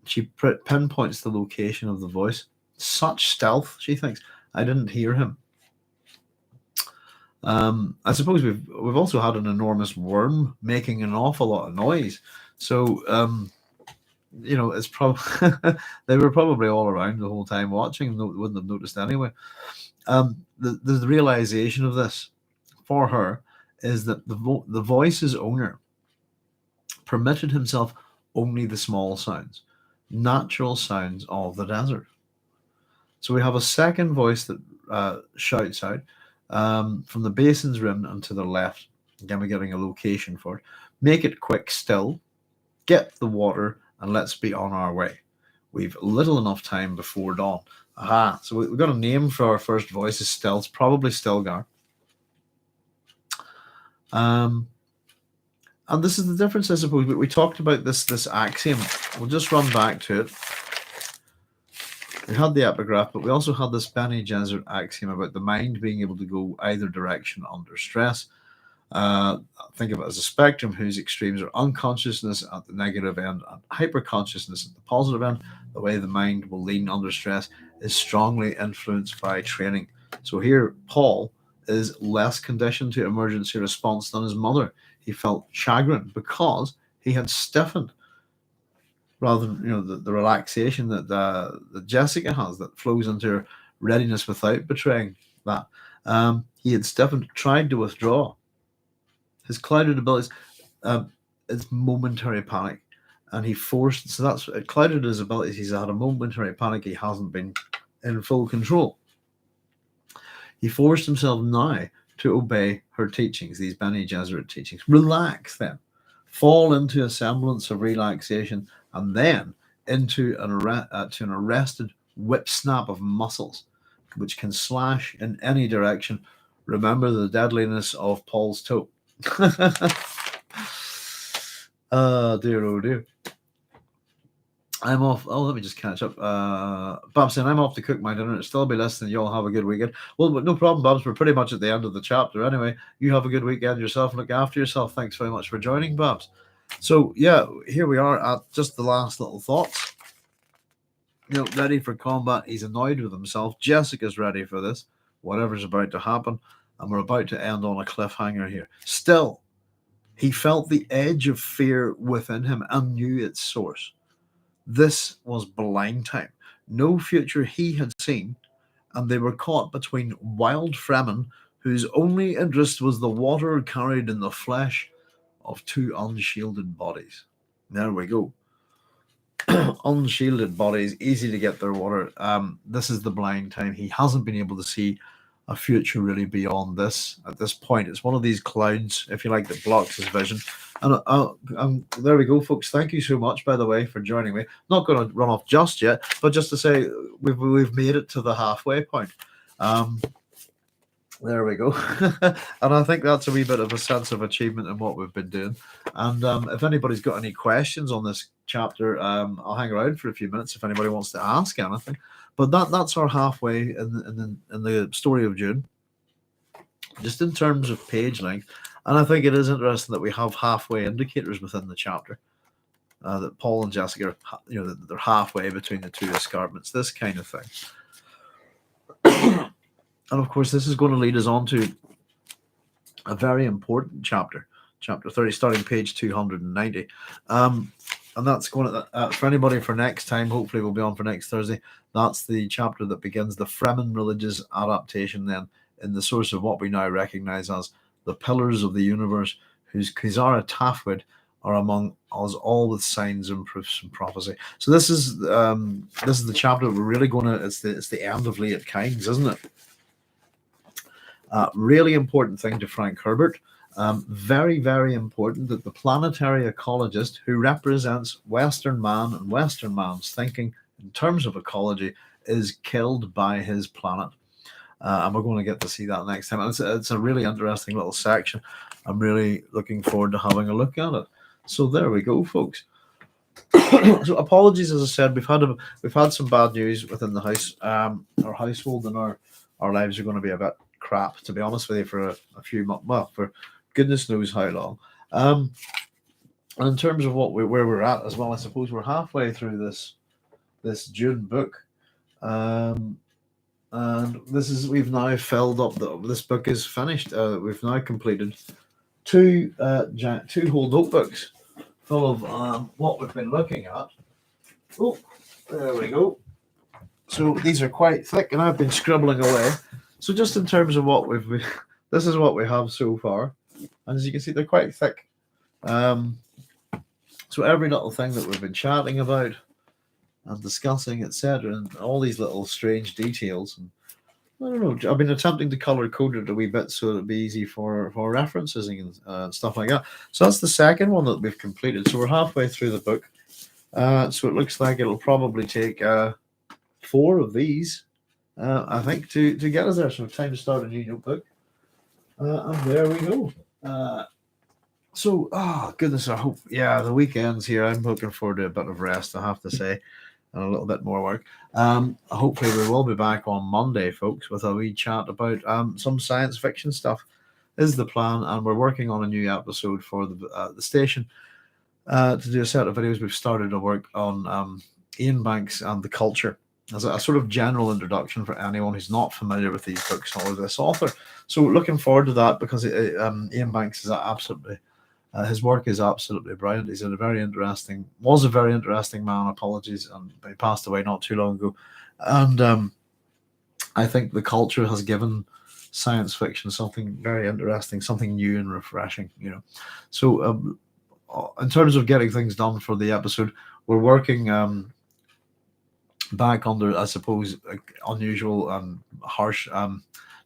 She pinpoints the location of the voice. Such stealth, she thinks. I didn't hear him. I suppose we've also had an enormous worm making an awful lot of noise. So it's probably they were probably all around the whole time watching. Wouldn't have noticed anyway. The realization of this for her is that the voice's owner permitted himself only the small sounds, natural sounds of the desert. So we have a second voice that shouts out. from the basin's rim and to the left. Again, we're getting a location for it. Make it quick still. Get the water and let's be on our way. We've little enough time before dawn. Aha, so we've got a name for our first voice is Still. It's probably Stilgar. And this is the difference, I suppose. We talked about this axiom. We'll just run back to it. We had the epigraph, but we also had this Bene Gesserit axiom about the mind being able to go either direction under stress. Think of it as a spectrum whose extremes are unconsciousness at the negative end and hyperconsciousness at the positive end. The way the mind will lean under stress is strongly influenced by training. So here, Paul is less conditioned to emergency response than his mother. He felt chagrin because he had stiffened, rather than the relaxation that Jessica has that flows into her readiness without betraying that. He had stiffened, tried to withdraw. His clouded abilities, it's momentary panic, and he forced. So that's it clouded his abilities. He's had a momentary panic. He hasn't been in full control. He forced himself now to obey her teachings, these Bene Gesserit teachings. Relax, then, fall into a semblance of relaxation, and then into an arrested whip snap of muscles, which can slash in any direction. Remember the deadliness of Paul's toe. Dear, oh dear. I'm off. Oh, let me just catch up. Babs saying, I'm off to cook my dinner. It'll still be listening. You all have a good weekend. Well, but no problem, Babs. We're pretty much at the end of the chapter anyway. You have a good weekend yourself. Look after yourself. Thanks very much for joining, Babs. So, yeah, here we are at just the last little thoughts. Ready for combat. He's annoyed with himself. Jessica's ready for this. Whatever's about to happen. And we're about to end on a cliffhanger here. Still, he felt the edge of fear within him and knew its source. This was blind time. No future he had seen, and they were caught between wild Fremen whose only interest was the water carried in the flesh of two unshielded bodies. There we go. Unshielded bodies, easy to get their water. This is the blind time. He hasn't been able to see a future really beyond this at this point. It's one of these clouds, if you like, that blocks his vision. And there we go, folks. Thank you so much, by the way, for joining me. Not going to run off just yet, but just to say we've made it to the halfway point. There we go. And I think that's a wee bit of a sense of achievement in what we've been doing. And if anybody's got any questions on this chapter, I'll hang around for a few minutes if anybody wants to ask anything. But that's our halfway in the story of Dune, just in terms of page length. And I think it is interesting that we have halfway indicators within the chapter, that Paul and Jessica are, that they're halfway between the two escarpments, this kind of thing. And of course, this is going to lead us on to a very important chapter 30, starting page 290. And that's going to, for anybody for next time, hopefully we'll be on for next Thursday. That's the chapter that begins the Fremen religious adaptation then in the source of what we now recognize as the pillars of the universe, whose Kizara Tafwid are among us all with signs and proofs and prophecy. So this is the chapter that we're really going to, it's the end of Leat Kynes, isn't it? Really important thing to Frank Herbert. Very, very important that the planetary ecologist who represents Western man and Western man's thinking in terms of ecology is killed by his planet. And we're going to get to see that next time. It's a really interesting little section. I'm really looking forward to having a look at it. So there we go, folks. So apologies, as I said, we've had some bad news within the house. Our household and our lives are going to be a bit crap, to be honest with you, for a few months. Well, for goodness knows how long. And in terms of where we're at as well, I suppose we're halfway through this Dune book. And we've now filled up this book is finished. We've now completed two whole notebooks full of what we've been looking at. Oh, there we go. So these are quite thick, and I've been scribbling away. So just in terms of what this is what we have so far, and as you can see, they're quite thick. So every little thing that we've been chatting about and discussing, etc., and all these little strange details, and I don't know. I've been attempting to color code it a wee bit so it'll be easy for references and stuff like that. So that's the second one that we've completed. So we're halfway through the book. So it looks like it'll probably take 4 of these, I think, to get us there. So time to start a new notebook. And there we go. Goodness, I hope, the weekends here, I'm looking forward to a bit of rest, I have to say, and a little bit more work. Hopefully, we will be back on Monday, folks, with a wee chat about some science fiction stuff, is the plan. And we're working on a new episode for the station to do a set of videos. We've started to work on Ian Banks and the culture as a sort of general introduction for anyone who's not familiar with these books or this author. So looking forward to that, because Ian Banks is absolutely his work is absolutely brilliant. Was a very interesting man. Apologies, and he passed away not too long ago. And I think the culture has given science fiction something very interesting, something new and refreshing. So in terms of getting things done for the episode, we're working back under, I suppose, unusual and harsh,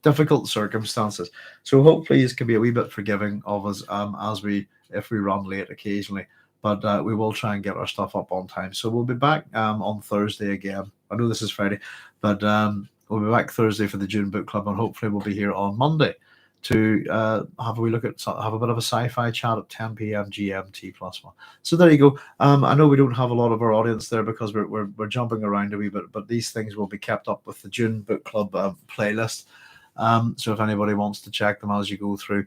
difficult circumstances. So hopefully this can be a wee bit forgiving of us if we run late occasionally. But we will try and get our stuff up on time. So we'll be back on Thursday again. I know this is Friday, but we'll be back Thursday for the Dune Book Club, and hopefully we'll be here on Monday to have a bit of a sci-fi chat at 10 p.m. GMT +1. So there you go. I know we don't have a lot of our audience there because we're jumping around a wee bit, but these things will be kept up with the Dune Book Club playlist. So if anybody wants to check them as you go through,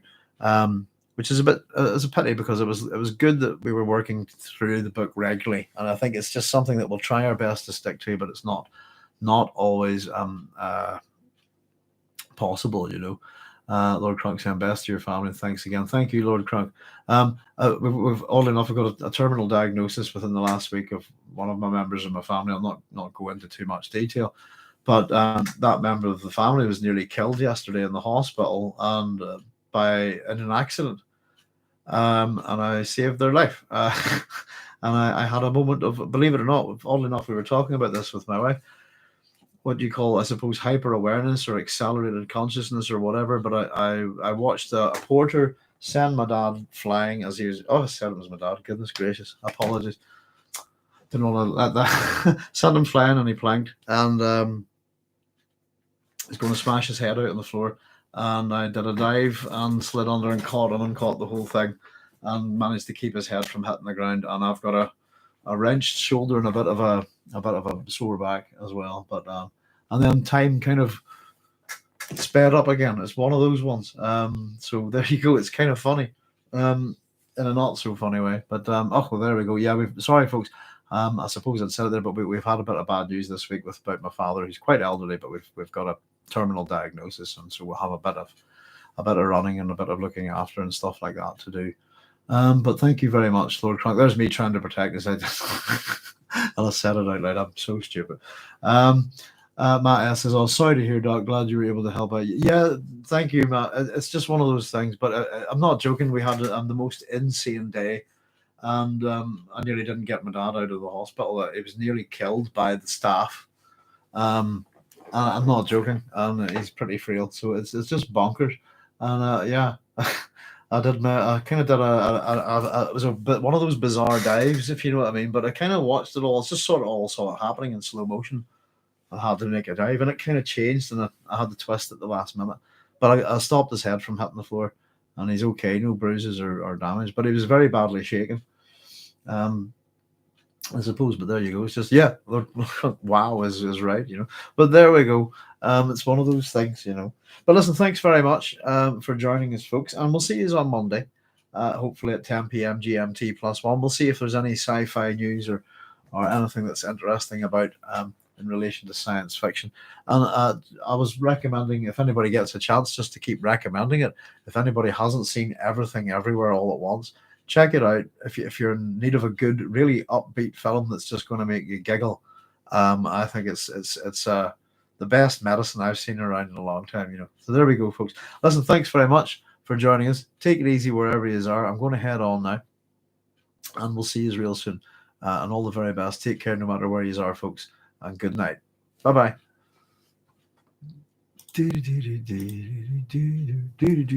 which is it's a pity, because it was good that we were working through the book regularly, and I think it's just something that we'll try our best to stick to, but it's not always possible. Lord Crunk saying best to your family. Thanks again. Thank you, Lord Crunk. We've oddly enough, we've got a terminal diagnosis within the last week of one of my members of my family. I'll not go into too much detail, but that member of the family was nearly killed yesterday in the hospital, and in an accident. And I saved their life. And I had a moment of, believe it or not, oddly enough, we were talking about this with my wife. What do you call, I suppose, hyper awareness or accelerated consciousness or whatever. But I watched a porter send my dad flying as he was. Oh, I said it was my dad. Goodness gracious, apologies. Didn't want to let that. Send him flying, and he planked, and he's going to smash his head out on the floor. And I did a dive and slid under and caught the whole thing, and managed to keep his head from hitting the ground. And I've got a wrenched shoulder and a bit of a sore back as well. But and then time kind of sped up again. It's one of those ones. So there you go. It's kind of funny, in a not so funny way. But there we go. Yeah, sorry folks. I suppose I'd said it there, but we've had a bit of bad news this week about my father. He's quite elderly, but we've got a terminal diagnosis, and so we'll have a bit of running and a bit of looking after and stuff like that to do. But thank you very much, Lord Crunk. There's me trying to protect this. And I said it out loud. I'm so stupid. Matt S says, "Oh, sorry to hear, Doc. Glad you were able to help out." Yeah, thank you, Matt. It's just one of those things. But I'm not joking. We had the most insane day, and I nearly didn't get my dad out of the hospital. He was nearly killed by the staff. I'm not joking, and he's pretty frail, so it's just bonkers. And yeah, I kind of did it was a bit one of those bizarre dives, if you know what I mean. But I kind of watched it all. It's just sort of all saw it happening in slow motion. I had to make a dive, and it kind of changed, and I had to twist at the last minute. But I stopped his head from hitting the floor, and he's okay, no bruises or damage. But he was very badly shaken. I suppose, but there you go. It's just, yeah, wow is right, But there we go. It's one of those things, But listen, thanks very much for joining us, folks, and we'll see you on Monday, hopefully at 10 p.m. GMT +1. We'll see if there's any sci-fi news or anything that's interesting about in relation to science fiction. And I was recommending, if anybody gets a chance, just to keep recommending it. If anybody hasn't seen Everything Everywhere All at Once, check it out. If you're in need of a good, really upbeat film that's just going to make you giggle, I think it's the best medicine I've seen around in a long time, So there we go, folks. Listen, thanks very much for joining us. Take it easy wherever you are. I'm going to head on now, and we'll see you real soon. And all the very best. Take care no matter where you are, folks, and good night. Bye-bye. Do, do, do, do, do, do, do, do, do.